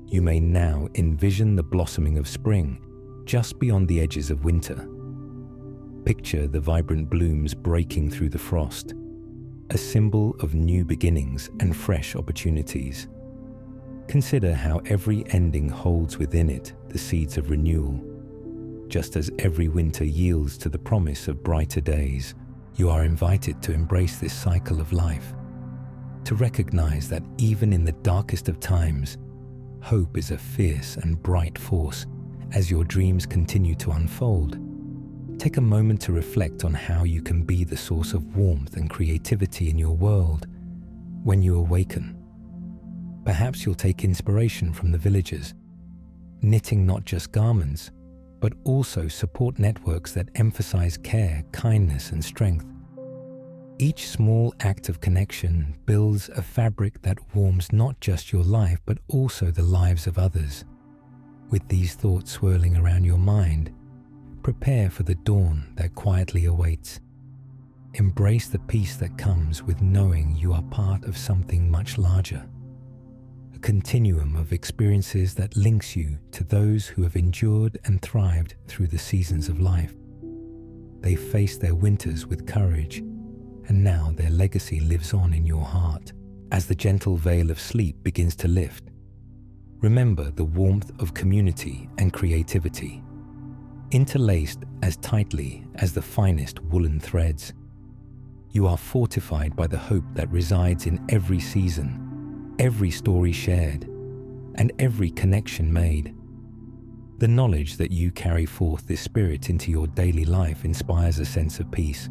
S1: You may now envision the blossoming of spring just beyond the edges of winter. Picture the vibrant blooms breaking through the frost, a symbol of new beginnings and fresh opportunities. Consider how every ending holds within it the seeds of renewal. Just as every winter yields to the promise of brighter days, you are invited to embrace this cycle of life, to recognize that even in the darkest of times, hope is a fierce and bright force as your dreams continue to unfold. Take a moment to reflect on how you can be the source of warmth and creativity in your world when you awaken. Perhaps you'll take inspiration from the villagers, knitting not just garments, but also support networks that emphasize care, kindness, and strength. Each small act of connection builds a fabric that warms not just your life, but also the lives of others. With these thoughts swirling around your mind, prepare for the dawn that quietly awaits. Embrace the peace that comes with knowing you are part of something much larger, a continuum of experiences that links you to those who have endured and thrived through the seasons of life. They faced their winters with courage, and now their legacy lives on in your heart. As the gentle veil of sleep begins to lift, remember the warmth of community and creativity. interlaced as tightly as the finest woolen threads. You are fortified by the hope that resides in every season, every story shared, and every connection made. The knowledge that you carry forth this spirit into your daily life inspires a sense of peace,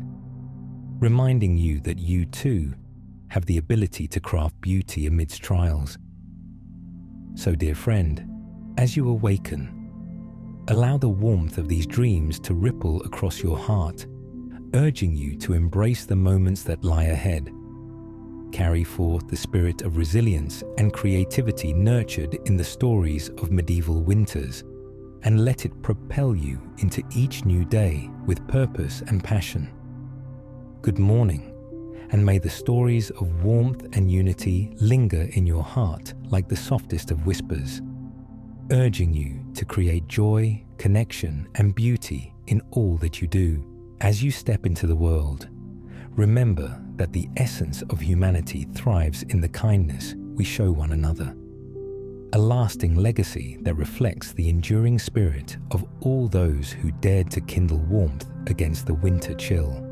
S1: reminding you that you too have the ability to craft beauty amidst trials. So, dear friend, as you awaken, allow the warmth of these dreams to ripple across your heart, urging you to embrace the moments that lie ahead. Carry forth the spirit of resilience and creativity nurtured in the stories of medieval winters, and let it propel you into each new day with purpose and passion. Good morning, and may the stories of warmth and unity linger in your heart like the softest of whispers, urging you to create joy, connection, and beauty in all that you do. As you step into the world, remember that the essence of humanity thrives in the kindness we show one another, a lasting legacy that reflects the enduring spirit of all those who dared to kindle warmth against the winter chill.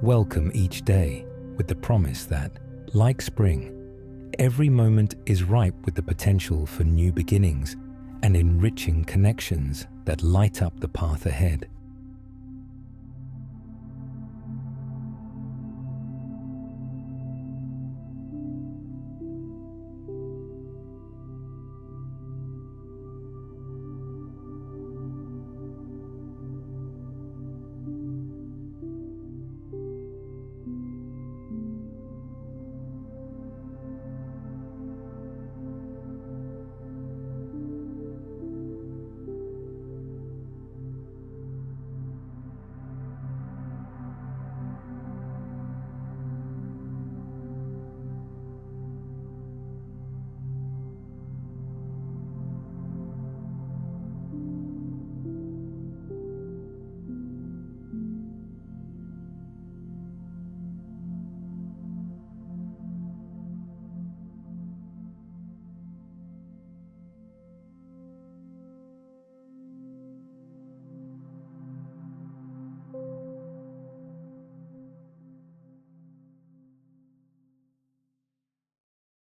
S1: Welcome each day with the promise that, like spring, every moment is ripe with the potential for new beginnings and enriching connections that light up the path ahead.